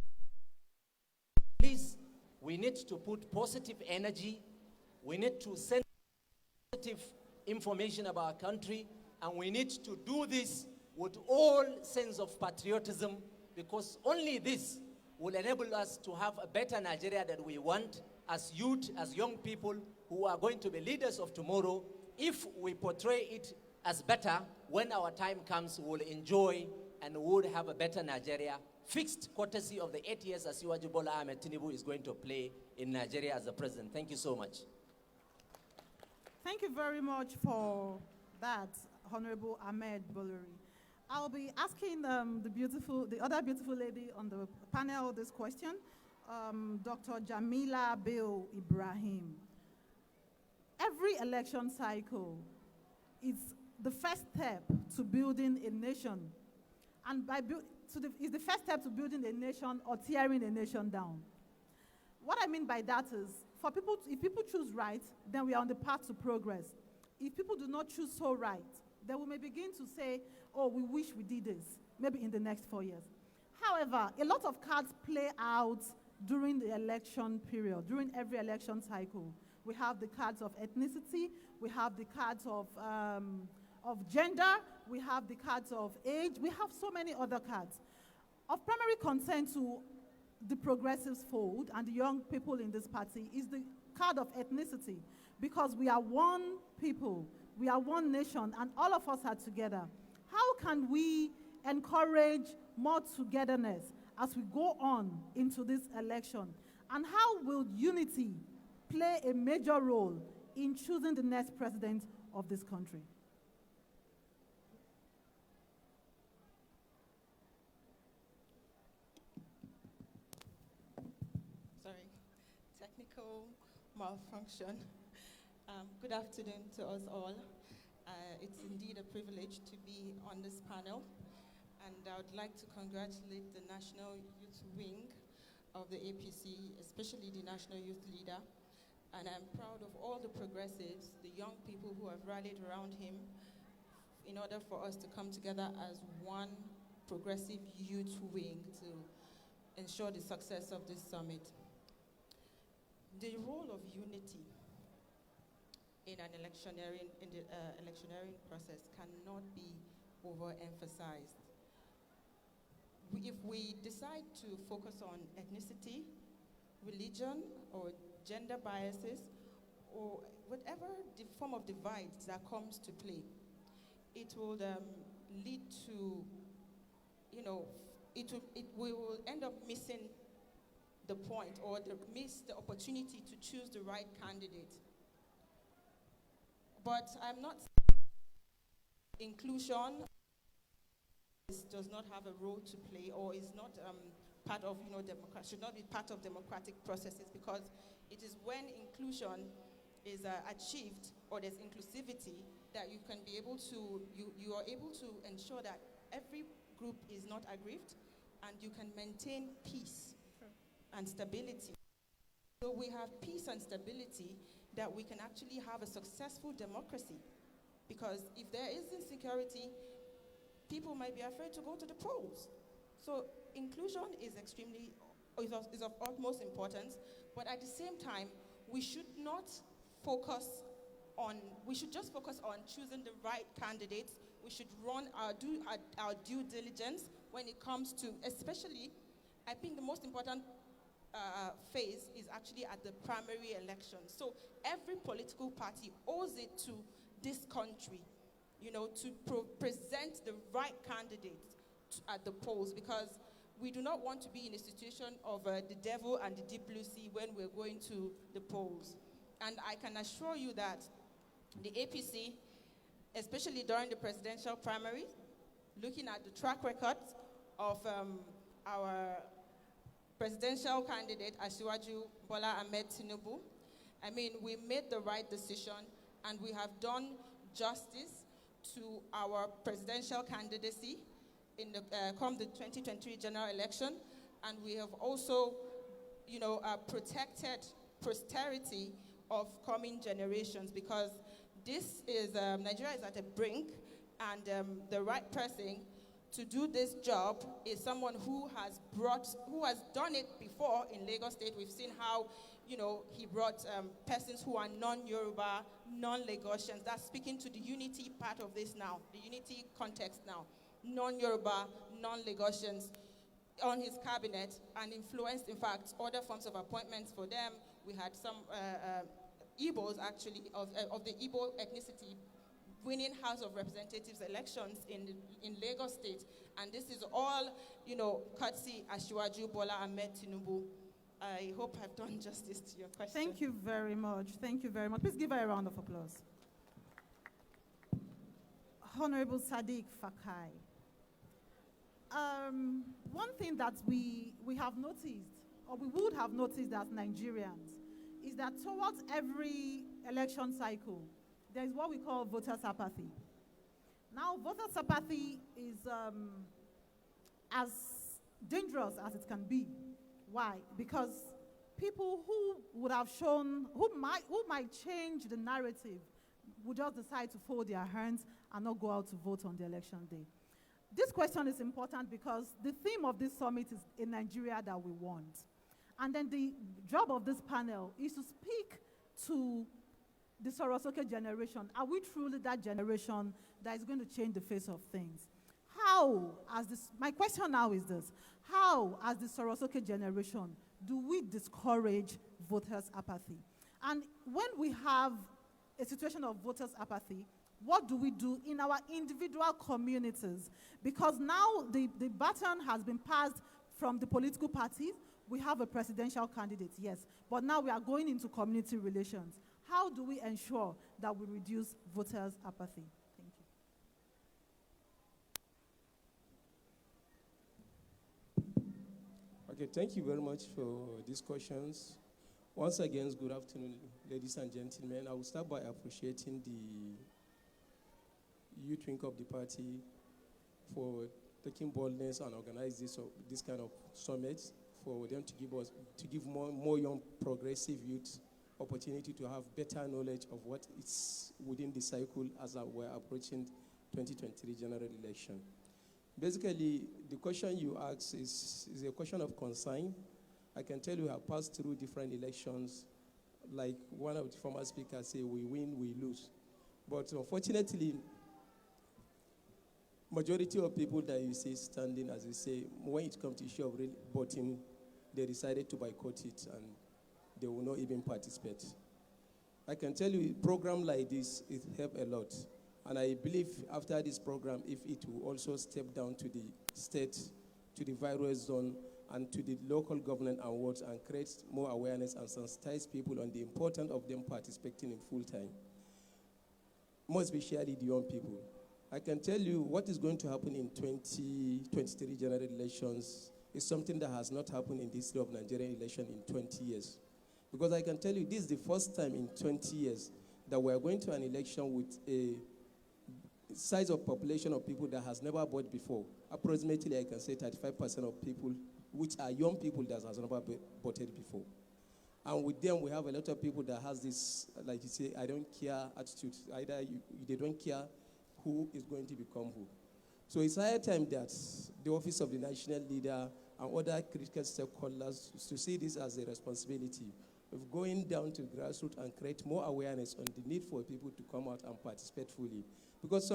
Please, we need to put positive energy. We need to send positive information about our country, and we need to do this with all sense of patriotism, because only this will enable us to have a better Nigeria that we want as youth, as young people who are going to be leaders of tomorrow. If we portray it as better, when our time comes, we will enjoy and we would have a better Nigeria, fixed courtesy of the 8 years Asiwaju Bola Ahmed Tinubu is going to play in Nigeria as the president. Thank you so much. Thank you very much for that, Honorable Ahmed Bolori. I'll be asking the other beautiful lady on the panel this question, Dr. Jamila Bill Ibrahim. Every election cycle is the first step to building a nation. And is the first step to building a nation or tearing a nation down. What I mean by that is, if people choose right, then we are on the path to progress. If people do not choose so right, then we may begin to say, oh, we wish we did this, maybe in the next 4 years. However, a lot of cards play out during the election period, during every election cycle. We have the cards of ethnicity, we have the cards of gender, we have the cards of age, we have so many other cards. Of primary concern to the progressives fold and the young people in this party is the card of ethnicity, because we are one people, we are one nation, and all of us are together. How can we encourage more togetherness as we go on into this election? And how will unity play a major role in choosing the next president of this country? Malfunction. Good afternoon to us all. It's indeed a privilege to be on this panel, and I would like to congratulate the National Youth Wing of the APC, especially the National Youth Leader, and I'm proud of all the progressives, the young people who have rallied around him in order for us to come together as one progressive youth wing to ensure the success of this summit. The role of unity in the electioneering process cannot be overemphasized. If we decide to focus on ethnicity, religion, or gender biases, or whatever the form of divides that comes to play, it will lead to, we will end up missing the point, or miss the opportunity to choose the right candidate. But I'm not saying inclusion does not have a role to play, or is not part of, should not be part of democratic processes, because it is when inclusion is achieved, or there's inclusivity, that you can be able to, you are able to ensure that every group is not aggrieved, and you can maintain peace and stability. So we have peace and stability that we can actually have a successful democracy. Because if there is insecurity, people might be afraid to go to the polls. So inclusion is of utmost importance, but at the same time, we should just focus on choosing the right candidates. We should do our due diligence when it comes to, especially, I think the most important phase is actually at the primary election. So every political party owes it to this country, to present the right candidates at the polls, because we do not want to be in a situation of the devil and the deep blue sea when we're going to the polls. And I can assure you that the APC, especially during the presidential primary, looking at the track record of our presidential candidate, Asiwaju Bola Ahmed Tinubu, I mean, we made the right decision, and we have done justice to our presidential candidacy come the 2023 general election, and we have also, protected posterity of coming generations, because this is Nigeria is at a brink, and the right person to do this job is someone who has done it before in Lagos State. We've seen how, he brought persons who are non-Yoruba, non-Lagosians. That's speaking to the unity part of this now, the unity context now. Non-Yoruba, non-Lagosians on his cabinet, and influenced, in fact, other forms of appointments for them. We had some Igbos, actually, of the Igbo ethnicity, winning House of Representatives elections in Lagos State. And this is all, courtesy Asiwaju Bola Ahmed Tinubu. I hope I've done justice to your question. Thank you very much. Thank you very much. Please give her a round of applause. Honorable Sadiq Fakai. One thing that we have noticed, or we would have noticed as Nigerians, is that towards every election cycle, there is what we call voters' apathy. Now, voters' apathy is as dangerous as it can be. Why? Because people who would have shown, who might change the narrative, would just decide to fold their hands and not go out to vote on the election day. This question is important because the theme of this summit is a Nigeria that we want. And then the job of this panel is to speak to the Sorosoke generation. Are we truly that generation that is going to change the face of things? My question now is this: how, as the Sorosoke generation, do we discourage voters' apathy? And when we have a situation of voters' apathy, what do we do in our individual communities? Because now the baton has been passed from the political parties. We have a presidential candidate, yes, but now we are going into community relations. How do we ensure that we reduce voters' apathy? Thank you. Okay, thank you very much for these questions. Once again, good afternoon, ladies and gentlemen. I will start by appreciating the youth wing of the party for taking boldness and organize this kind of summit, for them to give more young progressive youth opportunity to have better knowledge of what is within the cycle as we're approaching 2023 general election. Basically, the question you asked is a question of concern. I can tell you I have passed through different elections. Like one of the former speakers say, we win, we lose. But unfortunately, majority of people that you see standing, as you say, when it comes to issue of voting, they decided to boycott it and they will not even participate. I can tell you a program like this, it helped a lot. And I believe after this program, if it will also step down to the state, to the virus zone, and to the local government and wards, and create more awareness and sensitize people on the importance of them participating in full time, more especially the young people. I can tell you what is going to happen in 2023 general elections is something that has not happened in the history of Nigerian election in 20 years. Because I can tell you this is the first time in 20 years that we are going to an election with size of population of people that has never bought before. Approximately, I can say 35% of people, which are young people that has never bought it before. And with them, we have a lot of people that has this, like you say, I don't care attitude. Either they don't care who is going to become who. So it's high time that the Office of the National Leader and other critical stakeholders to see this as a responsibility of going down to grassroots and create more awareness on the need for people to come out and participate fully. Because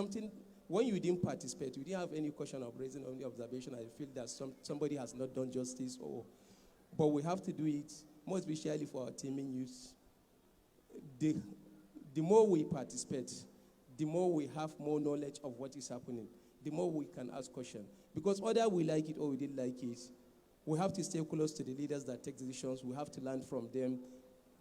when you didn't participate, you didn't have any question of raising only observation. I feel that somebody has not done justice, but we have to do it, more especially for our teaming youth. The more we participate, the more we have more knowledge of what is happening, the more we can ask questions. Because whether we like it or we didn't like it, we have to stay close to the leaders that take decisions. We have to learn from them,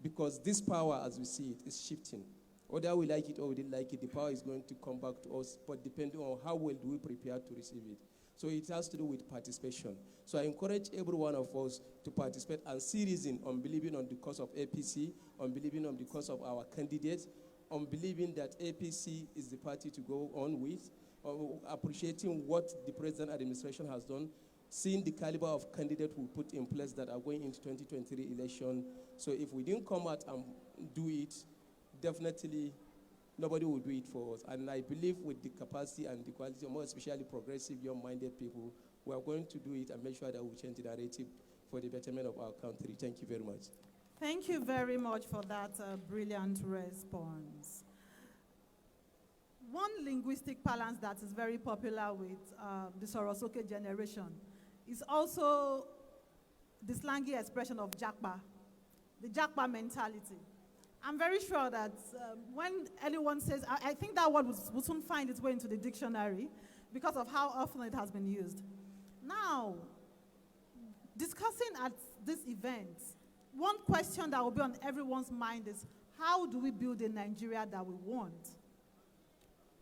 because this power, as we see it, is shifting. Whether we like it or we didn't like it, the power is going to come back to us, but depending on how well do we prepare to receive it. So it has to do with participation. So I encourage every one of us to participate and see reason on believing on the cause of APC, on believing on the cause of our candidates, on believing that APC is the party to go on with, appreciating what the present administration has done, seeing the caliber of candidates we put in place that are going into 2023 election. So if we didn't come out and do it, definitely nobody will do it for us. And I believe with the capacity and the quality, more especially progressive, young-minded people, we are going to do it and make sure that we change the narrative for the betterment of our country. Thank you very much. Thank you very much for that brilliant response. One linguistic balance that is very popular with the Sorosoke generation is also the slangy expression of Jakpa, the Jakpa mentality. I'm very sure that when anyone says, I think that word will soon find its way into the dictionary because of how often it has been used. Now, discussing at this event, one question that will be on everyone's mind is, how do we build a Nigeria that we want?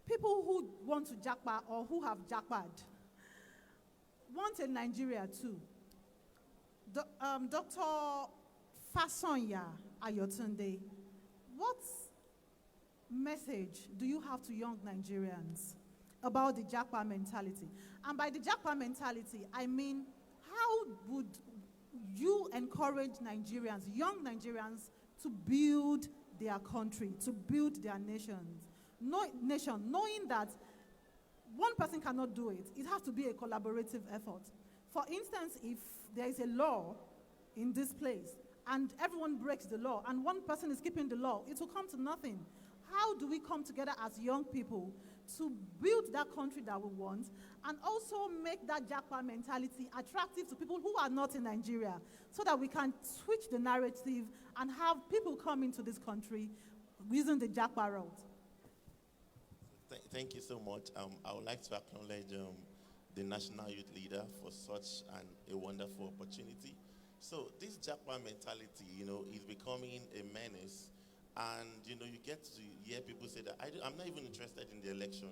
People who want to Jakpa or who have Jakpad want a Nigeria too. Dr. Fasonya Ayotunde, what message do you have to young Nigerians about the Jakpa mentality? And by the Jakpa mentality, I mean, how would you encourage Nigerians, young Nigerians, to build their country, to build their nations? Knowing that one person cannot do it, it has to be a collaborative effort. For instance, if there is a law in this place and everyone breaks the law and one person is keeping the law, it will come to nothing. How do we come together as young people to build that country that we want and also make that Jakpa mentality attractive to people who are not in Nigeria, so that we can switch the narrative and have people come into this country using the Jakpa route? Thank you so much. I would like to acknowledge the National Youth Leader for such a wonderful opportunity. So this Jakpa mentality, is becoming a menace. And, you get to hear people say that I'm not even interested in the election.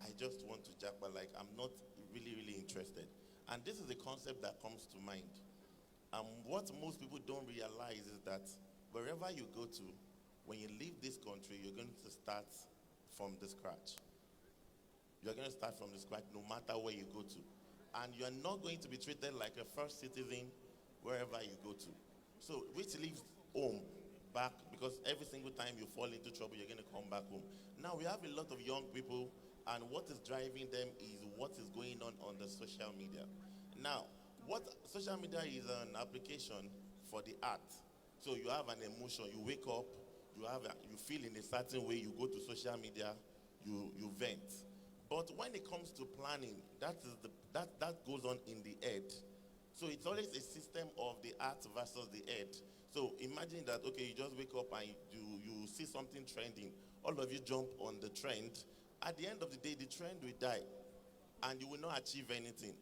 I just want to Jakpa, like I'm not really, really interested. And this is a concept that comes to mind. What most people don't realize is that wherever you go to, when you leave this country, you're going to start from the scratch. You're going to start from the scratch no matter where you go to. And you're not going to be treated like a first citizen wherever you go to. So, which leaves home back, because every single time you fall into trouble, you're going to come back home. Now, we have a lot of young people, and what is driving them is what is going on the social media. Now, what social media is an application for the art. So you have an emotion, you wake up, you feel in a certain way, you go to social media, you vent. But when it comes to planning, that goes on in the head. So it's always a system of the art versus the head. So imagine that, okay, you just wake up and you see something trending. All of you jump on the trend. At the end of the day, the trend will die, and you will not achieve anything.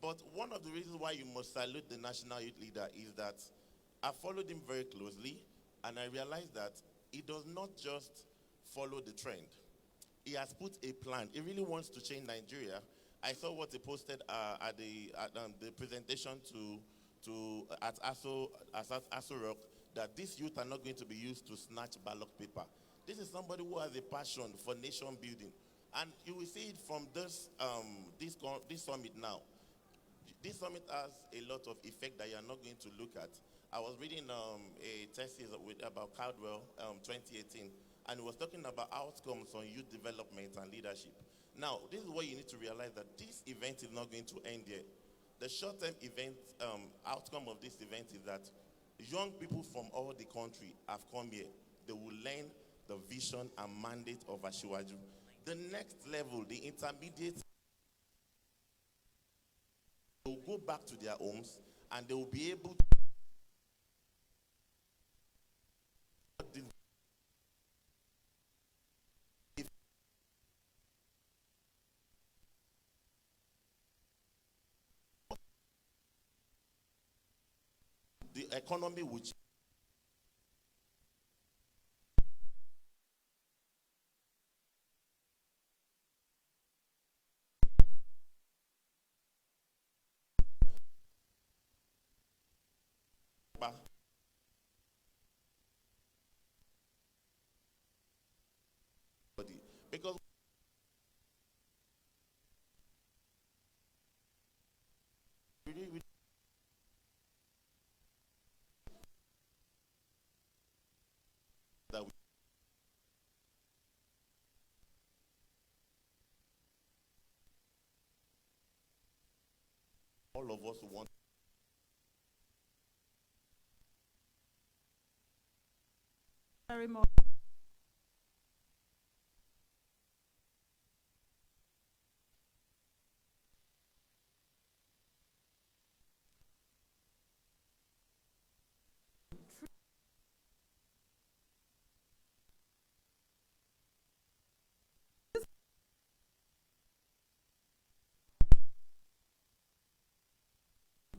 But one of the reasons why you must salute the National Youth Leader is that I followed him very closely, and I realized that he does not just follow the trend. He has put a plan. He really wants to change Nigeria. I saw what he posted at the presentation at Aso Rock, that these youth are not going to be used to snatch ballot paper. This is somebody who has a passion for nation building. And you will see it from this summit now. This summit has a lot of effect that you are not going to look at. I was reading a thesis about Caldwell 2018, and it was talking about outcomes on youth development and leadership. Now, this is what you need to realize, that this event is not going to end here. The short-term event outcome of this event is that young people from all the country have come here. They will learn the vision and mandate of Ashiwaju. The next level, the intermediate, they will go back to their homes and they will be able to the economy which because that all of us want very much.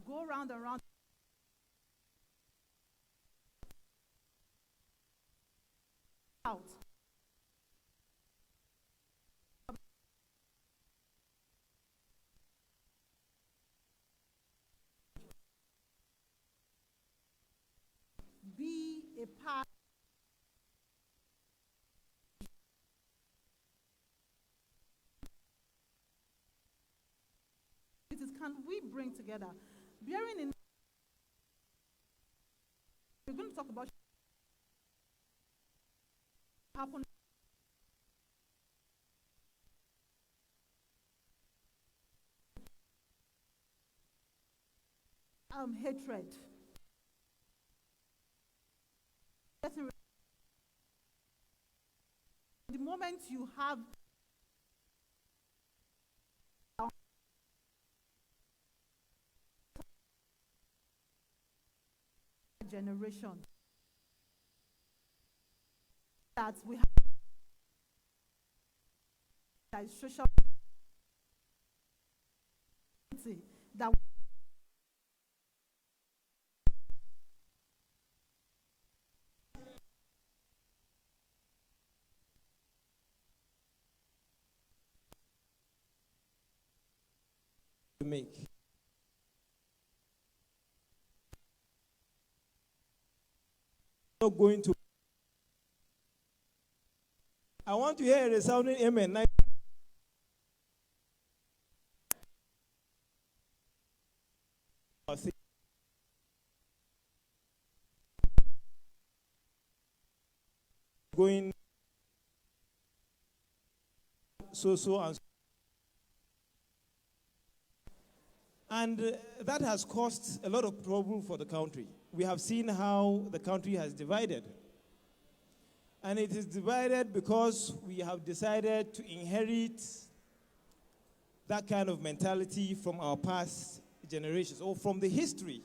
Go round and round. Out. Be a part. It is, can we bring together, bearing in, we're going to talk about happen hatred. The moment you have generation that we have, that is social that to make. Not going to. I want to hear a resounding amen. Going and that has caused a lot of trouble for the country. We have seen how the country has divided. And it is divided because we have decided to inherit that kind of mentality from our past generations, or from the history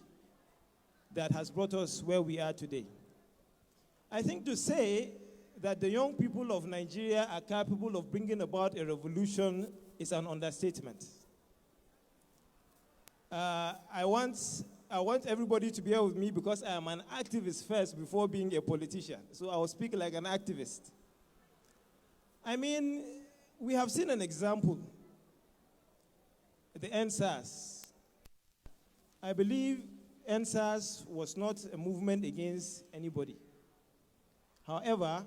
that has brought us where we are today. I think to say that the young people of Nigeria are capable of bringing about a revolution is an understatement. I want everybody to bear with me because I am an activist first before being a politician. So I will speak like an activist. I mean, we have seen an example. The NSAS. I believe NSAS was not a movement against anybody. However,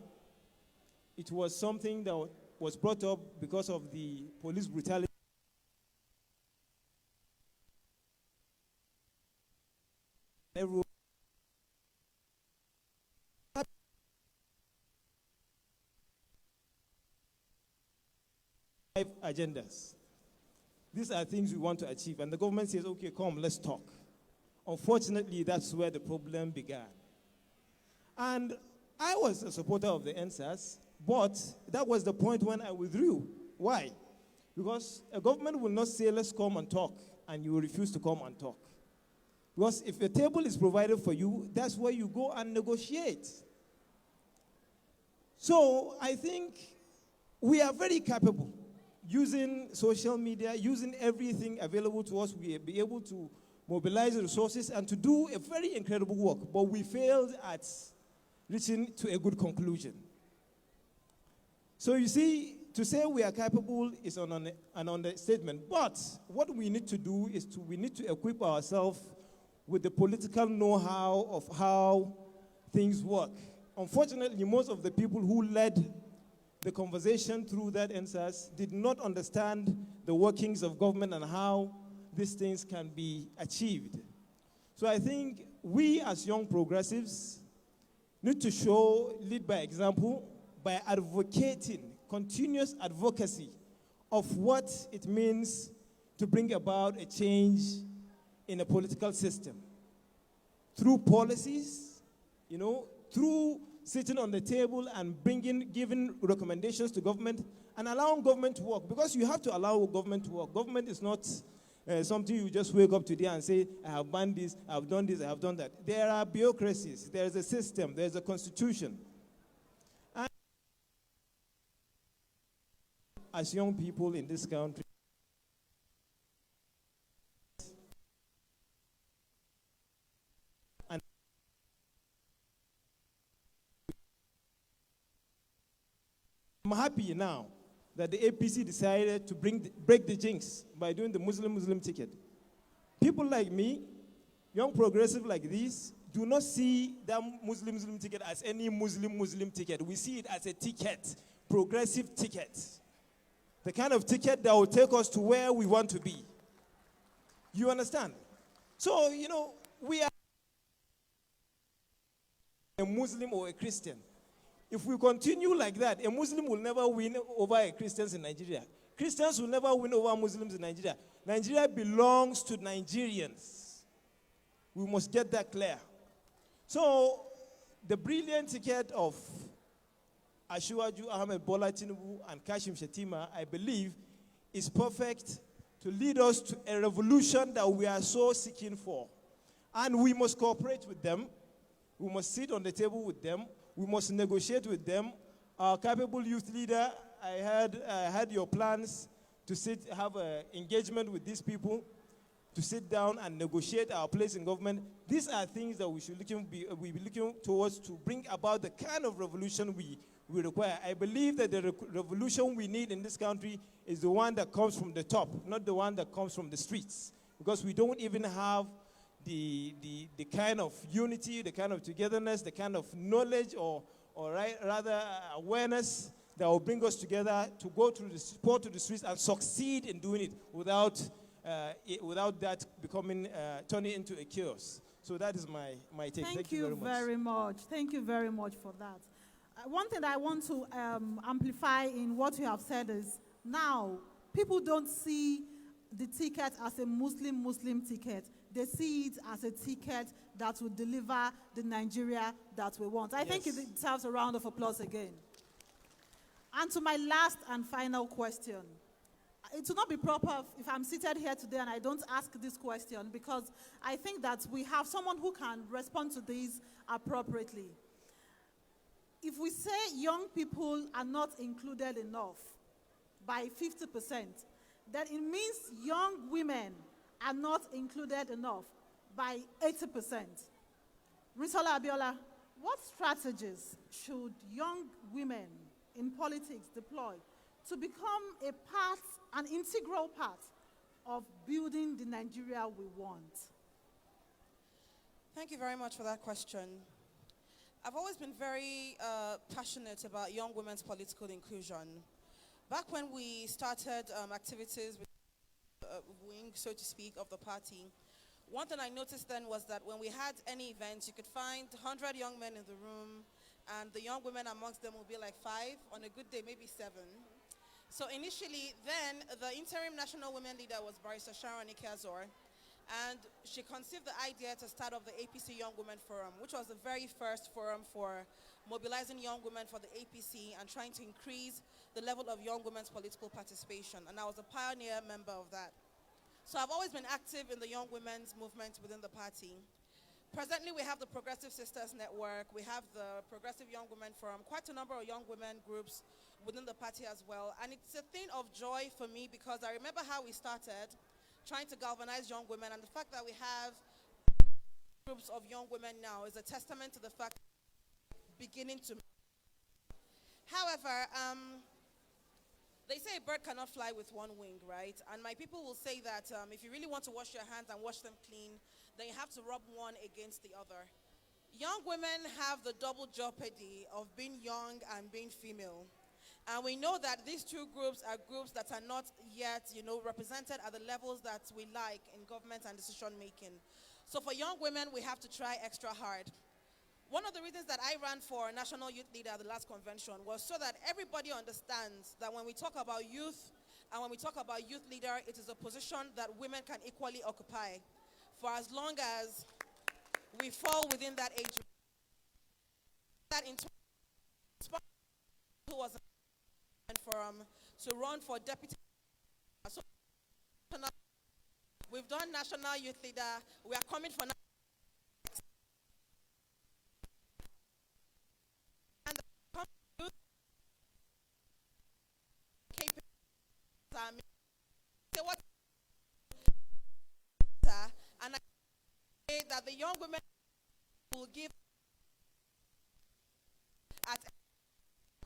it was something that was brought up because of the police brutality. Everyone agendas. These are things we want to achieve. And the government says, okay, come, let's talk. Unfortunately, that's where the problem began. And I was a supporter of the NSAS, but that was the point when I withdrew. Why? Because a government will not say, let's come and talk, and you will refuse to come and talk. Because if a table is provided for you, that's where you go and negotiate. So I think we are very capable. Using social media, using everything available to us, we will be able to mobilize resources and to do a very incredible work. But we failed at reaching to a good conclusion. So you see, to say we are capable is an understatement. But what we need to do is we need to equip ourselves with the political know-how of how things work. Unfortunately, most of the people who led the conversation through that NSAS did not understand the workings of government and how these things can be achieved. So I think we as young progressives need to lead by example, by advocating, continuous advocacy of what it means to bring about a change in a political system. Through policies, through sitting on the table and giving recommendations to government and allowing government to work. Because you have to allow government to work. Government is not something you just wake up today and say, I have banned this, I have done this, I have done that. There are bureaucracies, there is a system, there is a constitution. And as young people in this country, I'm happy now that the APC decided to break the jinx by doing the Muslim ticket. People like me, young progressive like this, do not see that Muslim ticket as any Muslim ticket. We see it as a ticket, progressive ticket. The kind of ticket that will take us to where we want to be. You understand? So, we are a Muslim or a Christian. If we continue like that, a Muslim will never win over a Christian in Nigeria. Christians will never win over Muslims in Nigeria. Nigeria belongs to Nigerians. We must get that clear. So, the brilliant ticket of Asiwaju Ahmed Bola Tinubu and Kashim Shettima, I believe, is perfect to lead us to a revolution that we are so seeking for. And we must cooperate with them. We must sit on the table with them. We must negotiate with them. Our capable youth leader, I had your plans to have an engagement with these people, to sit down and negotiate our place in government. These are things that we should be looking towards to bring about the kind of revolution we require. I believe that the revolution we need in this country is the one that comes from the top, not the one that comes from the streets. Because we don't even have the kind of unity, the kind of togetherness, the kind of knowledge or rather awareness that will bring us together to go to the streets and succeed in doing it without that turning into a chaos. So that is my take. Thank you very much. Thank you very much for that. One thing I want to amplify in what you have said is now people don't see the ticket as a Muslim ticket. They see it as a ticket that will deliver the Nigeria that we want. I think it deserves a round of applause again. And to my last and final question. It will not be proper if I'm seated here today and I don't ask this question, because I think that we have someone who can respond to this appropriately. If we say young people are not included enough by 50%, then it means young women are not included enough by 80%. Risola Abiola, what strategies should young women in politics deploy to become an integral part of building the Nigeria we want? Thank you very much for that question. I've always been very passionate about young women's political inclusion. Back when we started activities with wing, so to speak, of the party, one thing I noticed then was that when we had any events, you could find 100 young men in the room, and the young women amongst them would be like 5, on a good day, maybe 7. So initially, then, the interim national women leader was Barrister Sharon Ikezor, and she conceived the idea to start up the APC Young Women Forum, which was the very first forum for mobilizing young women for the APC and trying to increase the level of young women's political participation. And I was a pioneer member of that. So I've always been active in the young women's movement within the party. Presently, we have the Progressive Sisters Network, we have the Progressive Young Women Forum, quite a number of young women groups within the party as well. And it's a thing of joy for me because I remember how we started trying to galvanize young women, and the fact that we have groups of young women now is a testament to the fact beginning to. However, they say a bird cannot fly with one wing, right? And my people will say that if you really want to wash your hands and wash them clean, then you have to rub one against the other. Young women have the double jeopardy of being young and being female. And we know that these two groups are groups that are not yet, represented at the levels that we like in government and decision making. So for young women, we have to try extra hard. One of the reasons that I ran for National Youth Leader at the last convention was so that everybody understands that when we talk about youth and when we talk about youth leader, it is a position that women can equally occupy for as long as we fall within that age. That in who was forum to run for deputy. So we've done National Youth Leader. We are coming for and youth say what and I say that the young women will give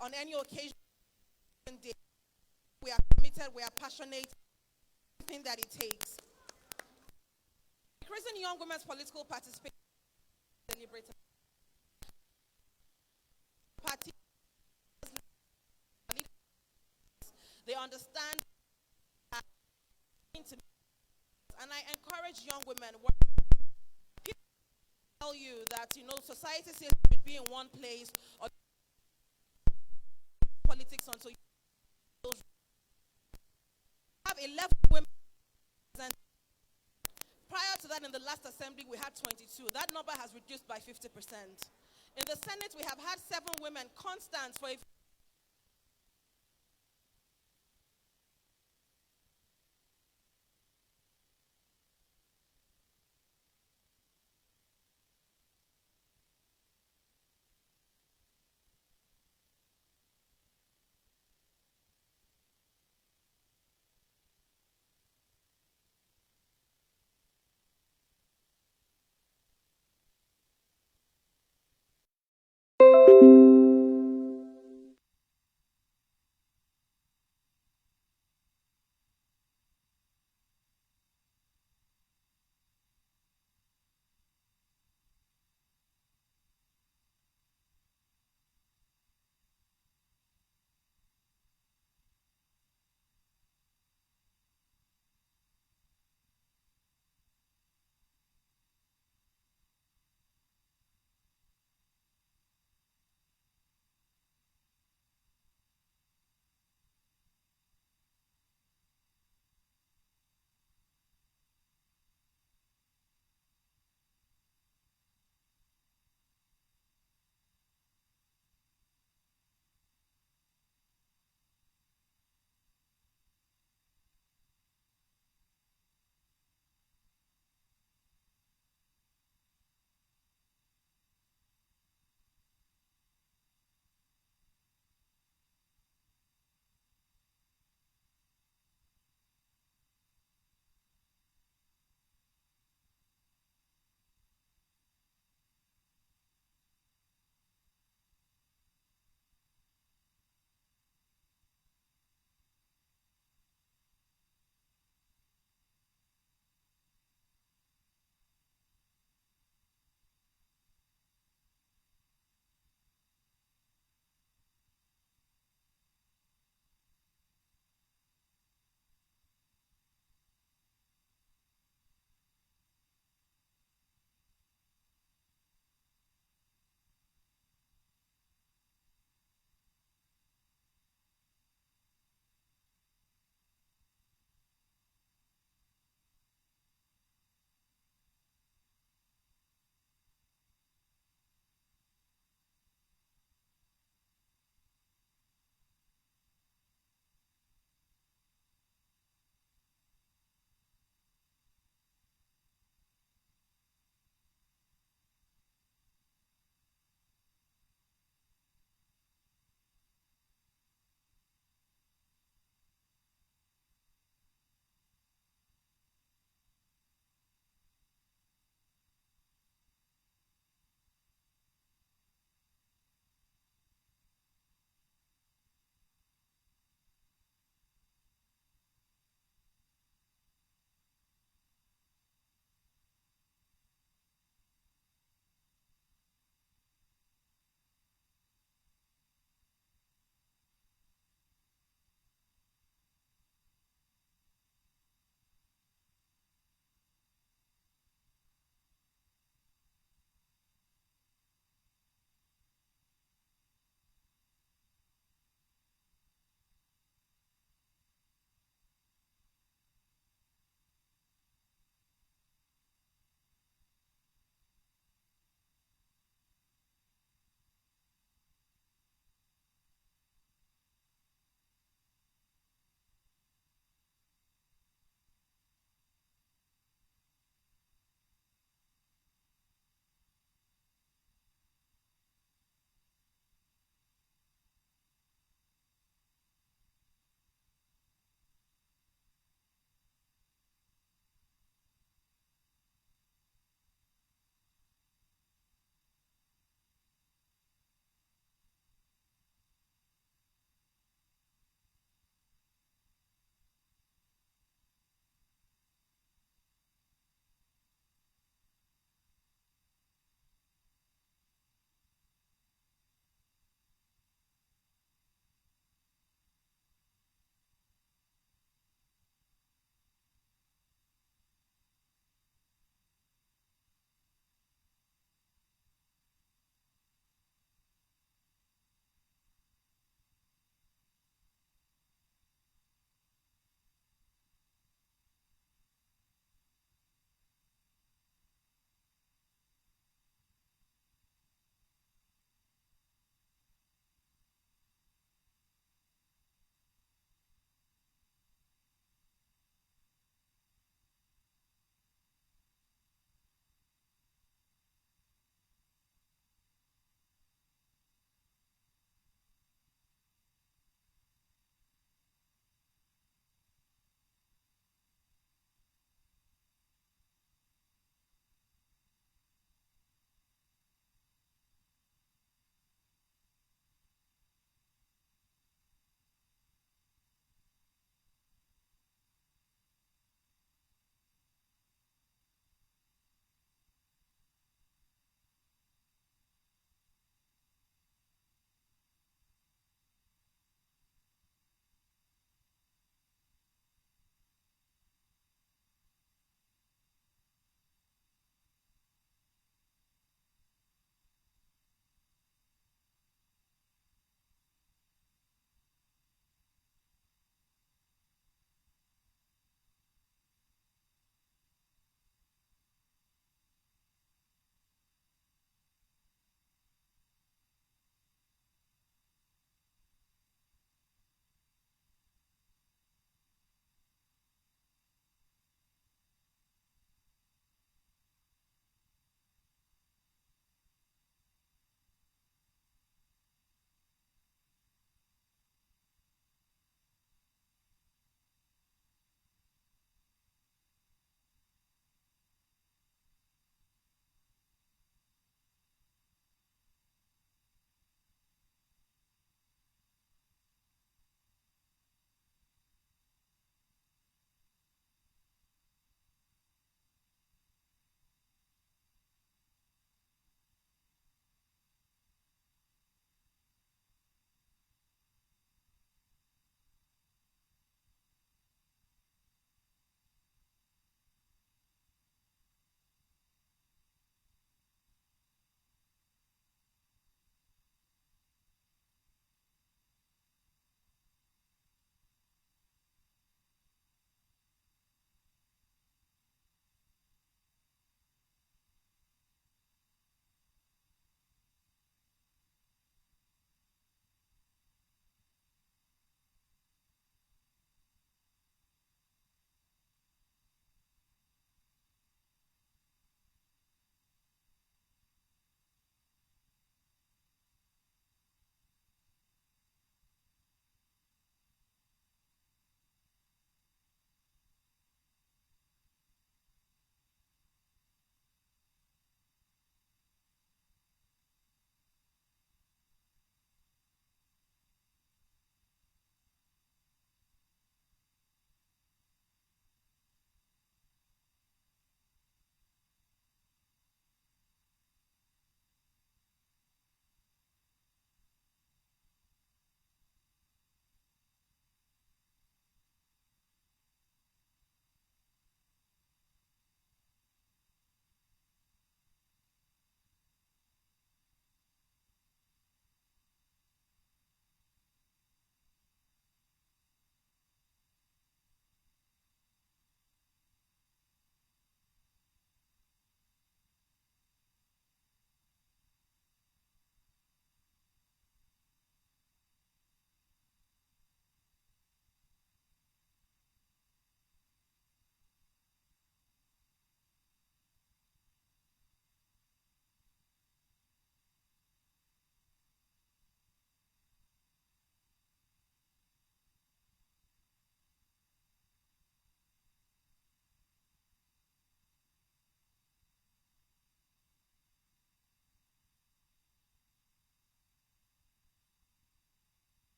on any occasion. We are committed, we are passionate, everything that it takes. Increasing young women's political participation deliberated. Party, they understand, and I encourage young women. People tell you that society says you should be in one place or politics until you have 11 women. Prior to that, in the last assembly, we had 22. That number has reduced by 50%. In the Senate, we have had 7 women constant for a